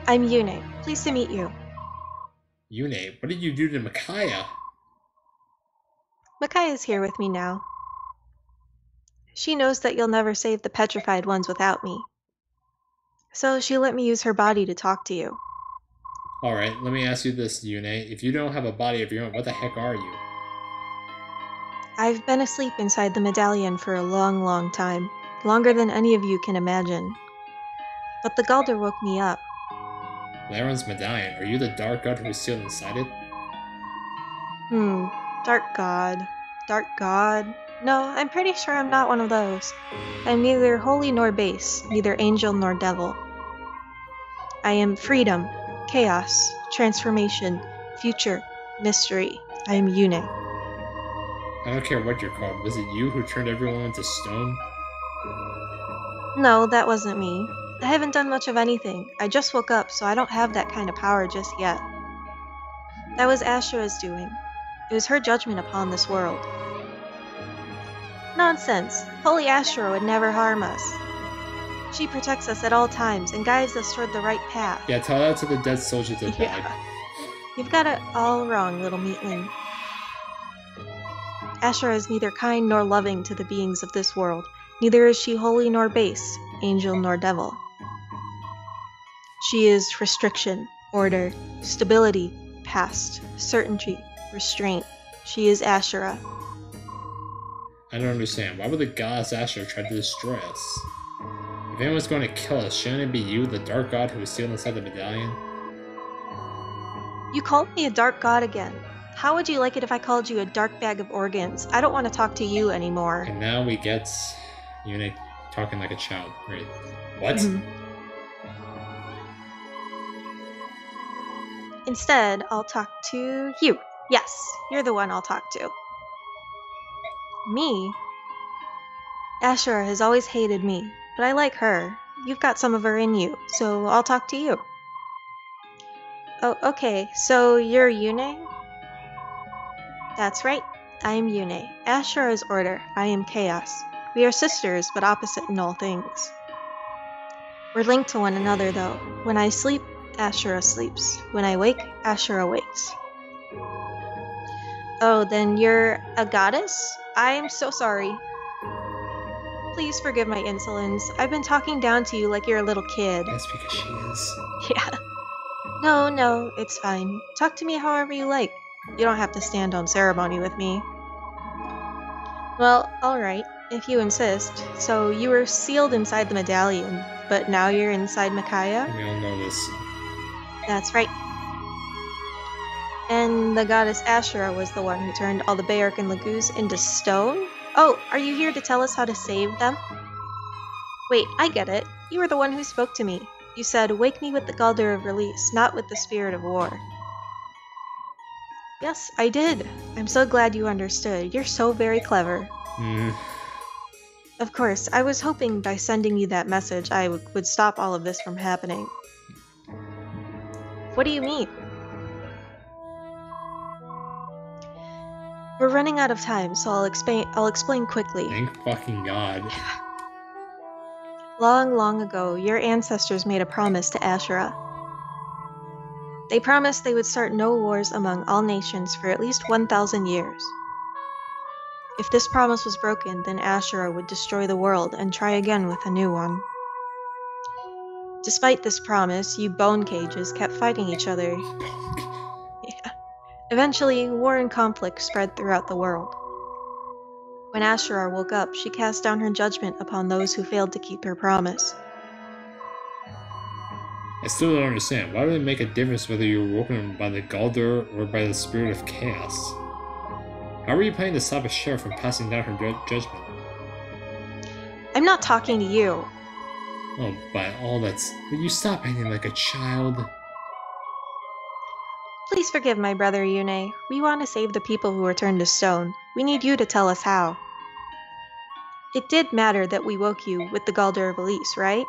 I'm Yune. Pleased to meet you. Yune, what did you do to Micaiah? Micaiah's here with me now. She knows that you'll never save the petrified ones without me. So she let me use her body to talk to you. Alright, let me ask you this, Yune. If you don't have a body of your own, what the heck are you? I've been asleep inside the medallion for a long, long time. Longer than any of you can imagine. But the Galder woke me up. Laren's medallion. Are you the dark god who is sealed inside it? Dark god. Dark god? No, I'm pretty sure I'm not one of those. I'm neither holy nor base, neither angel nor devil. I am freedom, chaos, transformation, future, mystery. I am Yune. I don't care what you're called. Was it you who turned everyone into stone? No, that wasn't me. I haven't done much of anything. I just woke up, so I don't have that kind of power just yet. That was Ashura's doing. It was her judgment upon this world. Nonsense! Holy Ashura would never harm us. She protects us at all times and guides us toward the right path. Yeah, tell that to the dead soldier that died. Yeah. You've got it all wrong, little meatling. Ashura is neither kind nor loving to the beings of this world. Neither is she holy nor base, angel nor devil. She is restriction, order, stability, past, certainty, restraint. She is Ashura. I don't understand. Why would the goddess Ashura try to destroy us? If anyone's going to kill us, shouldn't it be you, the dark god who is sealed inside the medallion? You called me a dark god again. How would you like it if I called you a dark bag of organs? I don't want to talk to you anymore. And now we get Yune talking like a child. Right? What? Instead, I'll talk to you. Yes, you're the one I'll talk to. Me? Ashura has always hated me, but I like her. You've got some of her in you, so I'll talk to you. Oh, okay, so you're Yune? That's right, I am Yune. Ashura's order, I am chaos. We are sisters, but opposite in all things. We're linked to one another, though. When I sleep, Ashura sleeps. When I wake, Ashura wakes. Oh, then you're a goddess? I am so sorry. Please forgive my insolence. I've been talking down to you like you're a little kid. That's because she is. Yeah. No, it's fine. Talk to me however you like. You don't have to stand on ceremony with me. Well, alright, if you insist. So you were sealed inside the medallion, but now you're inside Micaiah? We all know this. That's right. And the goddess Ashura was the one who turned all the Bayark and Lagoos into stone? Oh, are you here to tell us how to save them? Wait, I get it. You were the one who spoke to me. You said, wake me with the Galder of release, not with the spirit of war. Yes, I did. I'm so glad you understood. You're so very clever. Of course, I was hoping by sending you that message I would stop all of this from happening. What do you mean? We're running out of time, so I'll explain quickly. Thank fucking God. Long, long ago, your ancestors made a promise to Ashura. They promised they would start no wars among all nations for at least 1,000 years. If this promise was broken, then Ashura would destroy the world and try again with a new one. Despite this promise, you bone cages kept fighting each other. Yeah. Eventually, war and conflict spread throughout the world. When Ashura woke up, she cast down her judgment upon those who failed to keep her promise. I still don't understand. Why would it make a difference whether you were woken by the Galder or by the spirit of chaos? How are you planning to stop Ashura from passing down her judgment? I'm not talking to you. Oh, by all that's... Will you stop acting like a child? Please forgive my brother, Yune. We want to save the people who were turned to stone. We need you to tell us how. It did matter that we woke you with the Galder of Elise, right?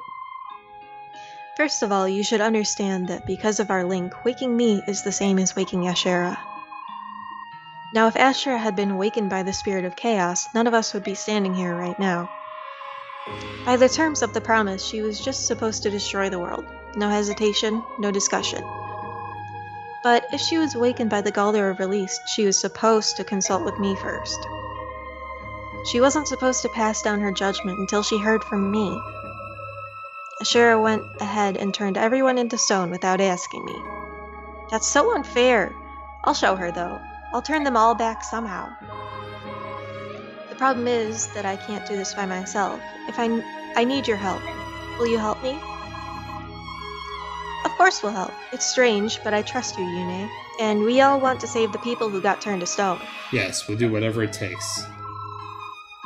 First of all, you should understand that because of our link, waking me is the same as waking Ashera. Now, if Ashera had been awakened by the spirit of chaos, none of us would be standing here right now. By the terms of the promise, she was just supposed to destroy the world. No hesitation, no discussion. But if she was awakened by the Galder of Release, she was supposed to consult with me first. She wasn't supposed to pass down her judgment until she heard from me. Ashera went ahead and turned everyone into stone without asking me. That's so unfair. I'll show her, though. I'll turn them all back somehow. The problem is that I can't do this by myself. I need your help. Will you help me? Of course we'll help. It's strange, but I trust you, Yune. And we all want to save the people who got turned to stone. Yes, we'll do whatever it takes.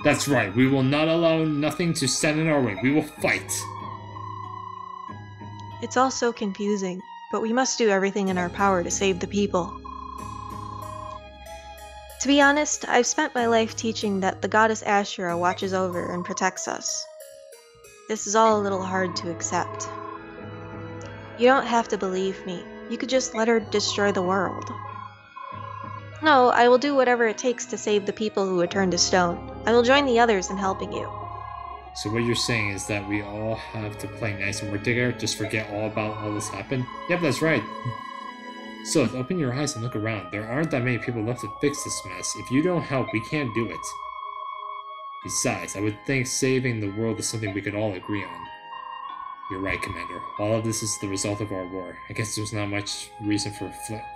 That's right, we will not allow nothing to stand in our way. We will fight. It's all so confusing, but we must do everything in our power to save the people. To be honest, I've spent my life teaching that the goddess Ashura watches over and protects us. This is all a little hard to accept. You don't have to believe me. You could just let her destroy the world. No, I will do whatever it takes to save the people who were turned to stone. I will join the others in helping you. So what you're saying is that we all have to play nice and work together, just forget all about all this happened? Yep, that's right. So, open your eyes and look around. There aren't that many people left to fix this mess. If you don't help, we can't do it. Besides, I would think saving the world is something we could all agree on. You're right, Commander. All of this is the result of our war. I guess there's not much reason for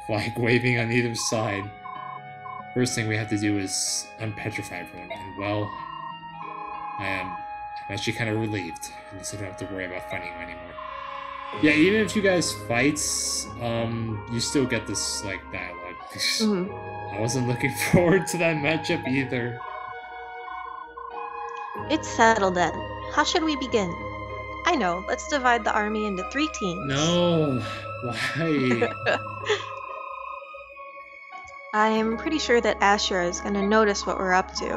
flag waving on either side. First thing we have to do is unpetrify everyone, and well, I'm actually kind of relieved. At least I don't have to worry about fighting anymore. Yeah, even if you guys fight, you still get this, like, dialogue. I wasn't looking forward to that matchup either. It's settled then. How should we begin? I know, let's divide the army into 3 teams. No, why? I'm pretty sure that Ashura is going to notice what we're up to.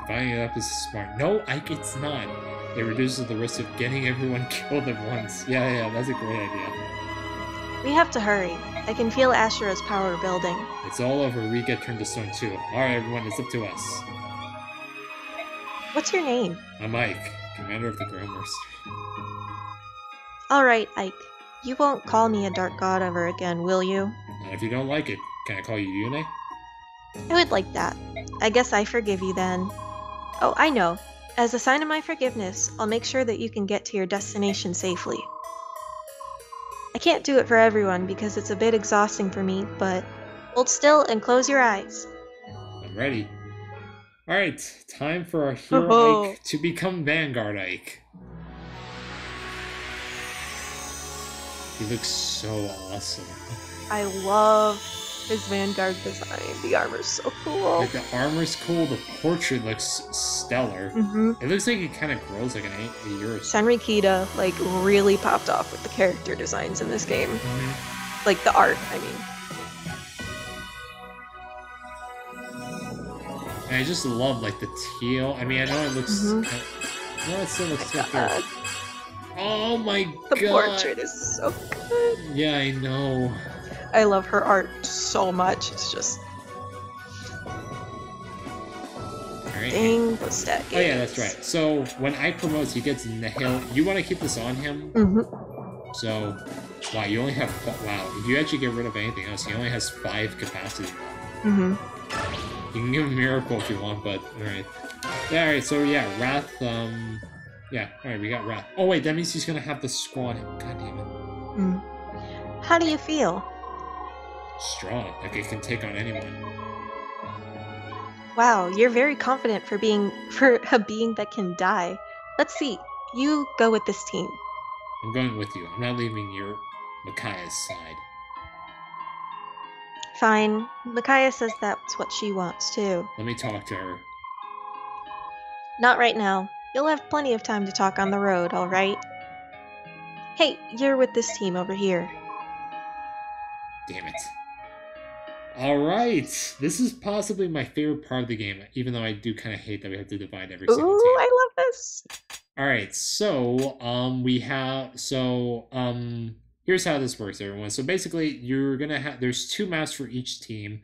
Dividing it up is smart. No, Ike, it's not. It reduces the risk of getting everyone killed at once. Yeah, that's a great idea. We have to hurry. I can feel Ashura's power building. It's all over. We get turned to stone too. Alright, everyone, it's up to us. What's your name? I'm Ike, commander of the Grounders. Alright, Ike. You won't call me a dark god ever again, will you? And if you don't like it, can I call you Yune? I would like that. I guess I forgive you then. Oh, I know. As a sign of my forgiveness, I'll make sure that you can get to your destination safely. I can't do it for everyone because it's a bit exhausting for me, but hold still and close your eyes. I'm ready. Alright, time for our hero Ike to become Vanguard Ike. He looks so awesome. I love his Vanguard design. The armor's so cool. Like, the armor's cool, the portrait looks stellar. It looks like it kind of grows like a year or so. Senrikita, like, really popped off with the character designs in this game. Like, the art, I mean. And I just love, like, the teal. I mean, I know it looks... No, it still looks so good. Oh my god! The portrait is so good. Yeah, I know. I love her art so much. It's just... Alright. Dang, those stat games. Oh yeah, that's right. So, when I promote, he gets nailed. You want to keep this on him? So, wow, you only have... Wow, if you actually get rid of anything else, he only has 5 capacity. You can give him Miracle if you want, but... Alright. Yeah, alright, so yeah, Wrath, yeah, alright, we got Wrath. Oh wait, that means he's gonna have the scroll on him. God damn it. How do you feel? Strong, like it can take on anyone. Wow, you're very confident for a being that can die. Let's see, you go with this team. I'm going with you. I'm not leaving your Micaiah's side. Fine. Micaiah says that's what she wants too. Let me talk to her. Not right now. You'll have plenty of time to talk on the road, alright? Hey, you're with this team over here. Damn it. Alright, this is possibly my favorite part of the game, even though I do kind of hate that we have to divide every single team. Ooh, I love this! Alright, so, here's how this works, everyone. So basically, you're gonna have, there's 2 maps for each team,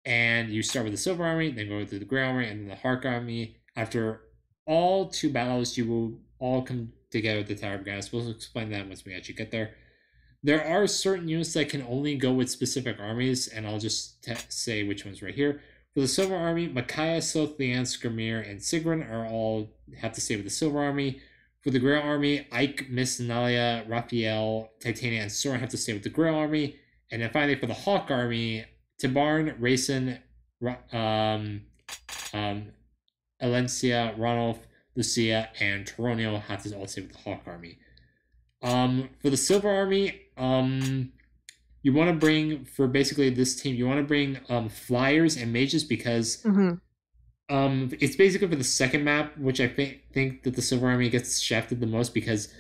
and you start with the Silver Army, then go through the Grey Army, and then the Hark Army. After all 2 battles, you will all come together at the Tower of Gas. We'll explain that once we actually get there. There are certain units that can only go with specific armies, and I'll just say which ones right here. For the Silver Army, Micaiah, Sylph, Leanne, Skirmir, and Sigrun are all have to stay with the Silver Army. For the Grey Army, Ike, Miss, Nalia, Raphael, Titania, and Soren have to stay with the Grey Army. And then finally, for the Hawk Army, Tibarn, Rayson, Alencia, Ronolf, Lucia, and Toronio have to all stay with the Hawk Army. For the Silver Army, you want to bring, for basically this team, you want to bring flyers and mages because it's basically for the second map, which I think that the Silver Army gets shafted the most because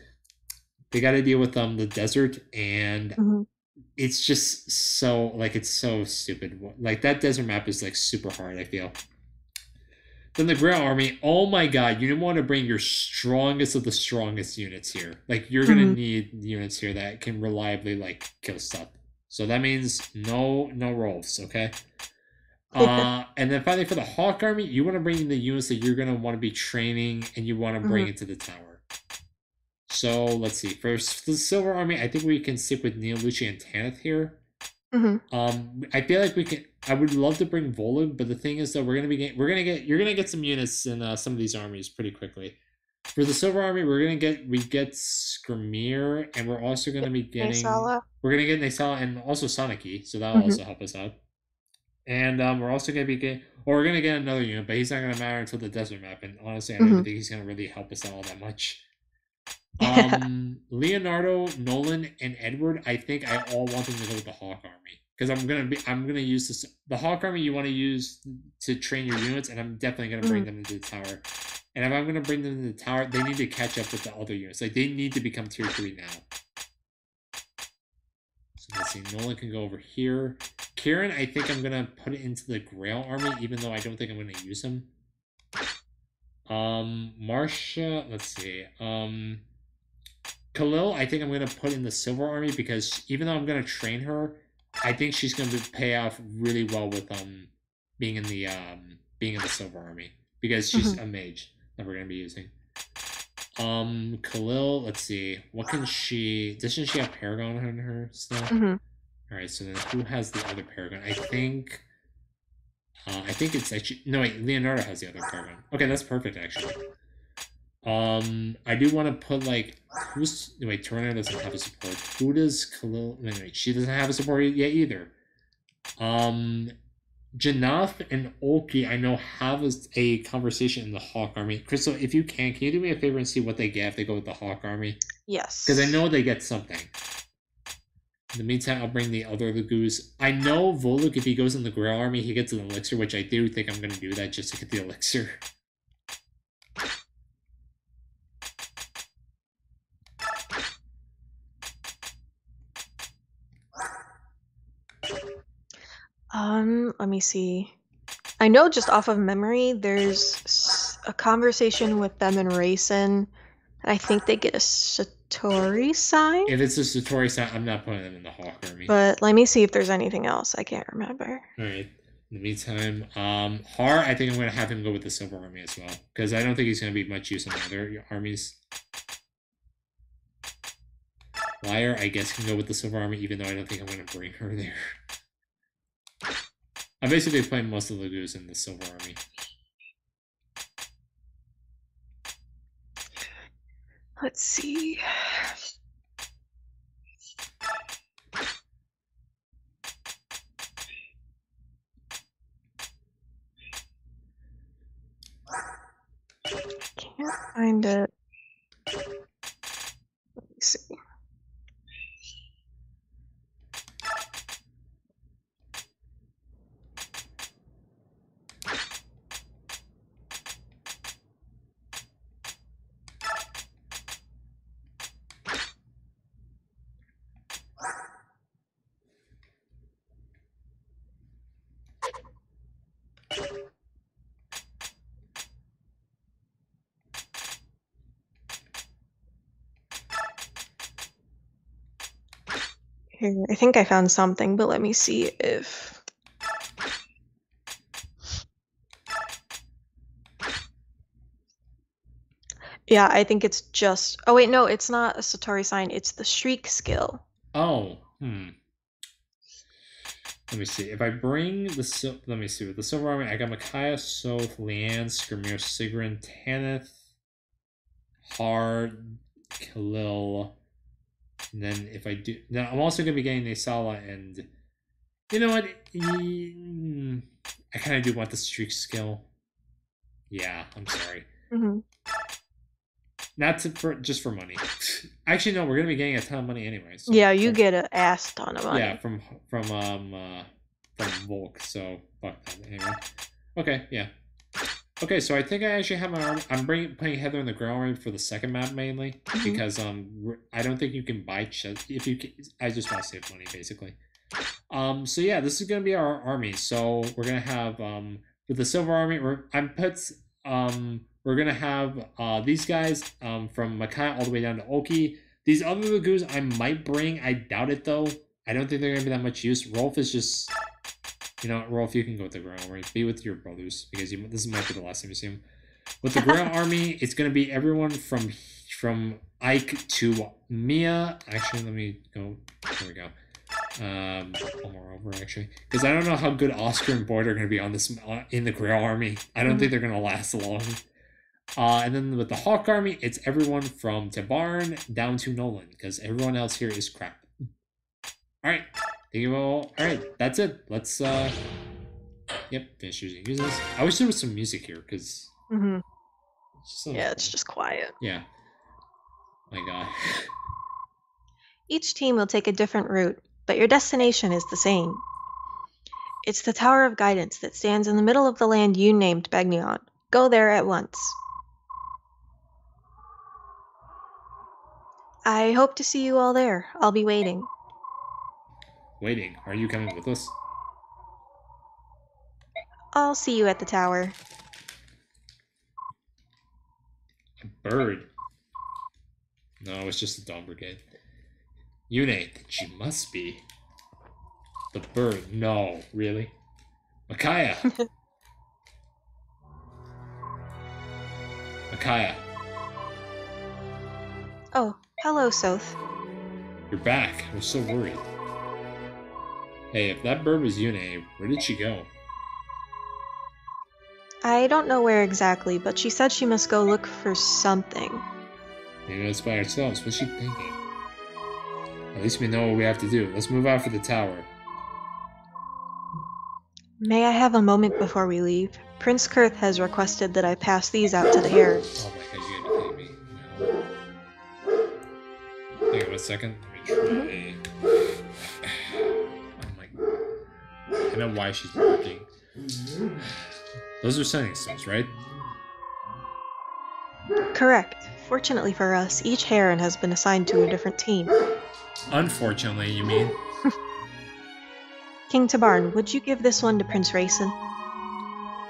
they got to deal with the desert, and it's just so, like, it's so stupid. Like, that desert map is, like, super hard, I feel. Then the Grey Army, oh my god, you want to bring your strongest of the strongest units here. Like, you're going to need units here that can reliably, like, kill stuff. So that means no rolls, okay? And then finally for the Hawk Army, you want to bring in the units that you're going to want to be training and you want to bring into the tower. So let's see. First, for the Silver Army, I think we can stick with Neil, Lucia, and Tanith here. I feel like we can. I would love to bring Volug, but the thing is that you're gonna get some units in some of these armies pretty quickly. For the Silver Army, we get Skirmir, and we're also gonna be getting we're gonna get Naysala and also Soniki, so that'll also help us out. And we're also gonna be we're gonna get another unit, but he's not gonna matter until the desert map. And honestly, I don't even think he's gonna really help us out all that much. Leonardo, Nolan, and Edward, I think I all want them to go with the Hawk Army. Because I'm gonna use this. The Hawk Army you want to use to train your units, and I'm definitely gonna bring them into the tower. And if I'm gonna bring them into the tower, they need to catch up with the other units. Like, they need to become tier 3 now. So let's see. Nolan can go over here. Kieran, I think I'm gonna put it into the Grail Army, even though I don't think I'm gonna use him. Marcia, let's see. Khalil, I think I'm gonna put in the Silver Army because even though I'm gonna train her, I think she's going to pay off really well with being in the Silver Army because she's a mage that we're going to be using. Khalil, let's see, what can she? Doesn't she have Paragon on her stuff? All right, so then who has the other Paragon? I think it's actually Leonardo has the other Paragon. Okay, that's perfect actually. I do want to put Toronto doesn't have a support. Who does Khalil? No, wait, she doesn't have a support yet either. Janaf and Olki, I know, have a conversation in the Hawk Army. Crystal, if you can you do me a favor and see what they get if they go with the Hawk Army? Yes. Because I know they get something. In the meantime, I'll bring the other Lagoos. I know Voluk, if he goes in the Grail Army, he gets an elixir, which I do think I'm going to do that just to get the elixir. Let me see. I know just off of memory, there's a conversation with them and Rayson. I think they get a Satori sign. If it's a Satori sign, I'm not putting them in the Hawk Army. But let me see if there's anything else. I can't remember. Alright. In the meantime, Har, I think I'm going to have him go with the Silver Army as well. Because I don't think he's going to be much use in the other armies. Liar, I guess, can go with the Silver Army, even though I don't think I'm going to bring her there. I'm basically playing most of the Lagoos in the Silver Army. Let's see. Can't find it. Let me see. Here, I think I found something, but let me see if... Yeah, I think it's just... Oh wait, no, it's not a Satori sign, it's the Shriek skill. Oh, Let me see. If I bring the... Let me see. With the Silver Army, I got Micaiah, Soth, Leanne, Skirmir, Sigrun, Tanith, Hard, Khalil... And then if I do... Now, I'm also going to be getting Nasala and... You know what? I kind of do want the Streak skill. Yeah, I'm sorry. Not just for money. Actually, no, we're going to be getting a ton of money anyway. So yeah, you get an ass ton of money. Yeah, from Volk, so fuck that. Anyway. Okay, yeah. Okay, so I think I actually have my arm. I'm playing Heather in the Grail Army for the second map mainly because I don't think you can buy chests. If you can, I just want to save money basically. So yeah, this is gonna be our army. So we're gonna have with the Silver Army. We're gonna have these guys from Makai all the way down to Oki. These other Lagoons I might bring. I doubt it though. I don't think they're gonna be that much use. Rolf is just. You know, Rolf, you can go with the Grail Army. Be with your brothers because this might be the last time you see him. With the Grail Army, it's gonna be everyone from Ike to Mia. Actually, let me go. There we go. One more over actually, because I don't know how good Oscar and Boyd are gonna be on this in the Grail Army. I don't think they're gonna last long. And then with the Hawk Army, it's everyone from Tabarn down to Nolan because everyone else here is crap. All right. Thank you all. Alright, that's it. Let's, yep, finish using this. I wish there was some music here, because... it's just quiet. Yeah. My god. Each team will take a different route, but your destination is the same. It's the Tower of Guidance that stands in the middle of the land you named Begnion. Go there at once. I hope to see you all there. I'll be waiting. Waiting? Are you coming with us? I'll see you at the tower. A bird? No, it's just a Dawn Brigade. Yune, she must be. The bird? No, really? Micaiah! Micaiah. Oh, hello, Soth. You're back. I was so worried. Hey, if that bird was Yune, where did she go? I don't know where exactly, but she said she must go look for something. Maybe it's by ourselves. What's she thinking? At least we know what we have to do. Let's move out for the tower. May I have a moment before we leave? Prince Kurth has requested that I pass these out to the heirs. Oh my god, you gotta be kidding me. No. Hang on 1 second. Let me try. I know why she's working. Those are sending stones, right? Correct. Fortunately for us, each Heron has been assigned to a different team. Unfortunately, you mean? King Tabarn, would you give this one to Prince Rayson?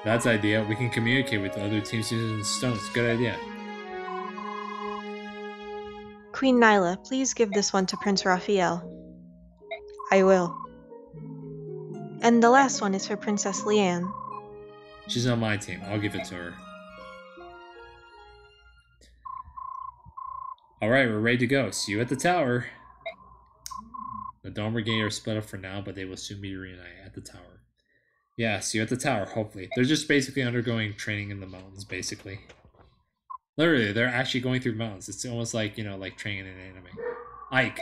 That's the idea. We can communicate with the other teams using stones. Good idea. Queen Nyla, please give this one to Prince Raphael. I will. And the last one is for Princess Leanne. She's on my team. I'll give it to her. Alright, we're ready to go. See you at the tower. The Dawn Brigade are split up for now, but they will soon be reunited at the tower. Yeah, see you at the tower, hopefully. They're just basically undergoing training in the mountains, basically. Literally, they're actually going through mountains. It's almost like, you know, like training in an anime. Ike.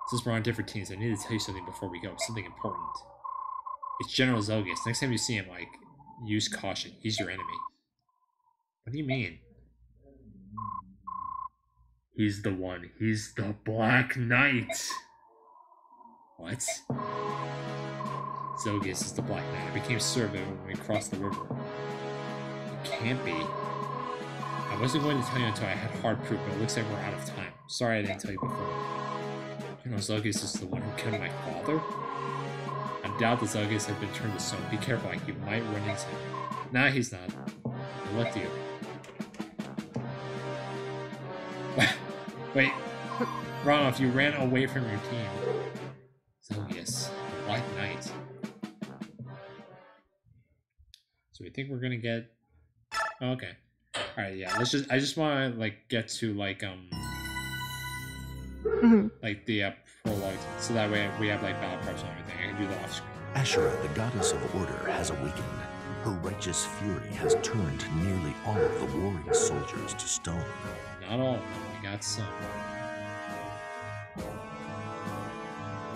Since we're on different teams, I need to tell you something before we go. Something important. It's General Zelgus. Next time you see him, like, use caution. He's your enemy. What do you mean? He's the one. He's the Black Knight. What? Zelgus is the Black Knight. I became servant when we crossed the river. It can't be. I wasn't going to tell you until I had hard proof, but it looks like we're out of time. Sorry I didn't tell you before. You know, Zelgus is the one who killed my father? I doubt that Zelgus has been turned to stone. Be careful, like you might run into him. Nah, he's not. Good luck to you. Wait, Ronald, you ran away from your team. Zelgus, White Knight. So we think we're gonna get. Oh, okay. All right. Yeah. Let's just. I just want to like get to like like the prologue, so that way we have like battle preps and everything. I can do that off screen. Ashura, the goddess of order, has awakened. Her righteous fury has turned nearly all of the warring soldiers to stone. Not all of them. We got some.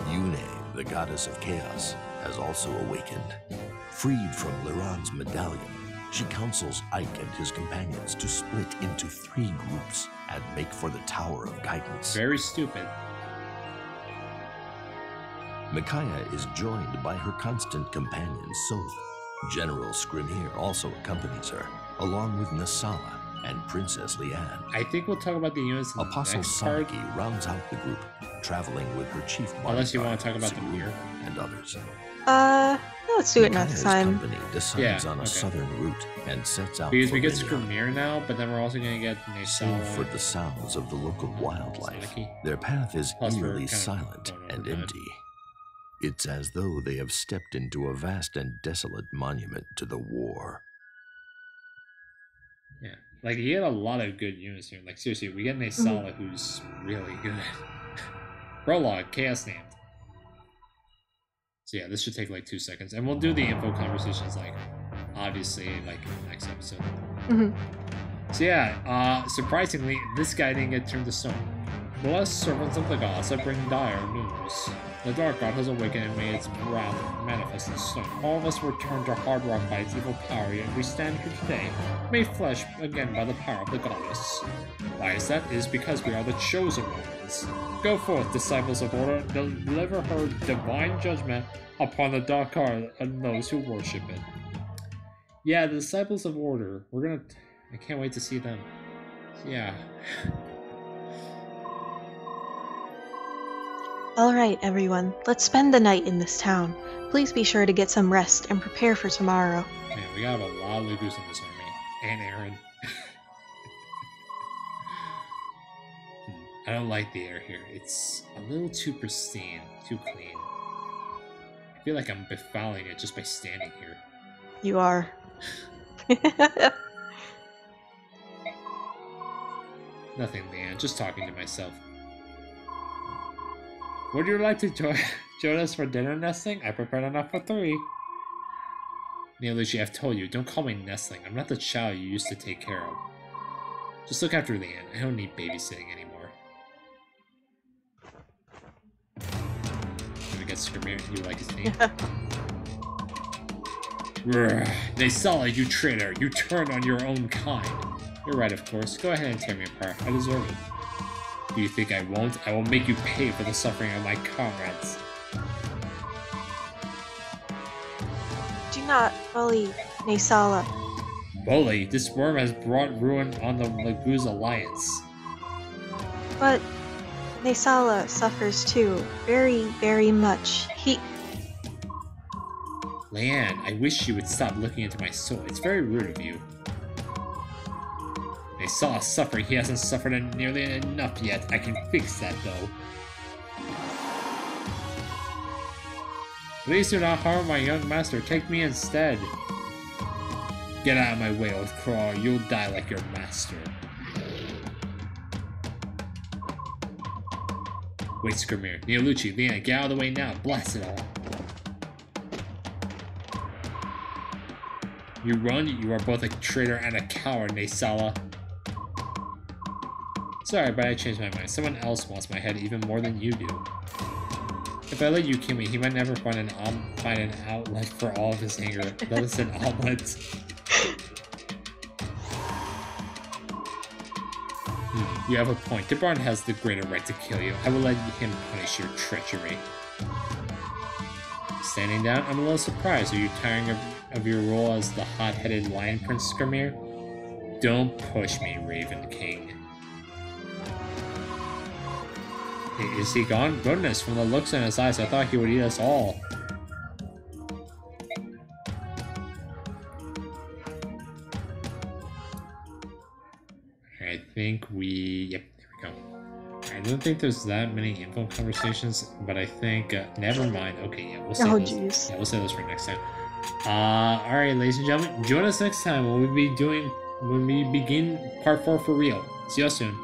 Yune, the goddess of chaos, has also awakened. Freed from Liran's medallion, she counsels Ike and his companions to split into 3 groups and make for the Tower of Guidance. Very stupid. Micaiah is joined by her constant companion, Soth. General Skrimir also accompanies her, along with Nasala and Princess Leanne. I think we'll talk about the units in the Apostle next part. Sanaki rounds out the group, traveling with her chief bodyguard, Unless you want to talk about them Sigur, here. and others. Let's do it next Micaiah's time. company decides on a southern route and sets out Because for we get Renia. Skrimir now, but then we're also going to get Save Nasala. for the sounds of the local wildlife. Sanaki. Their path is Plus, we're eerily kind of silent going over and that. empty. It's as though they have stepped into a vast and desolate monument to the war. Yeah. Like, you get a lot of good units here. Like, seriously, we get Nasala, who's really good. Prologue, Chaos Named. So yeah, this should take like 2 seconds. And we'll do the info conversations, like, obviously, like, in the next episode. So yeah, surprisingly, this guy didn't get turned to stone. Blessed servants of the gods that bring dire news. The Dark God has awakened and made its wrath manifest in stone. All of us were turned to hard rock by its evil power, yet we stand here today, made flesh again by the power of the goddess. Why is that? It is because we are the chosen ones. Go forth, disciples of order, deliver her divine judgment upon the Dark God and those who worship it. Yeah, the disciples of order. I can't wait to see them. Yeah. Alright, everyone, let's spend the night in this town. Please be sure to get some rest and prepare for tomorrow. Man, we got a lot of Lugus in this army. And Aaron. I don't like the air here. It's a little too pristine, too clean. I feel like I'm befouling it just by standing here. You are. Nothing, man. Just talking to myself. Would you like to join us for dinner, Nestling? I prepared enough for 3. Neolucci, I've told you, don't call me Nestling. I'm not the child you used to take care of. Just look after Leanne. I don't need babysitting anymore. Should we get Skrimir? You like his name? Nasala, you traitor! You turned on your own kind! You're right, of course. Go ahead and tear me apart. I deserve it. Do you think I won't? I will make you pay for the suffering of my comrades. Do not bully Nasala. Bully, this worm has brought ruin on the Laguz Alliance. But Nasala suffers too. Very, very much. Leanne, I wish you would stop looking into my soul. It's very rude of you. Nasala suffering. He hasn't suffered nearly enough yet. I can fix that, though. Please do not harm my young master. Take me instead. Get out of my way, old crawl. You'll die like your master. Wait, Skrimir. Neolucci, Leanne, get out of the way now. Blast it all. You run, you are both a traitor and a coward, Nasala. Sorry, but I changed my mind. Someone else wants my head even more than you do. If I let you kill me, he might never find an outlet for all of his anger. That is an omelet. You have a point. Debarn has the greater right to kill you. I will let him punish your treachery. Standing down, I'm a little surprised. Are you tiring of your role as the hot-headed Lion Prince, Skrimir? Don't push me, Raven King. Is he gone? Goodness, from the looks in his eyes, I thought he would eat us all. I think we... Yep, there we go. I don't think there's that many info conversations, but I think never mind. Okay, yeah, we'll save Oh those. jeez. Yeah, we'll save those for next time. All right, ladies and gentlemen, join us next time when we begin part 4 for real. See y'all soon.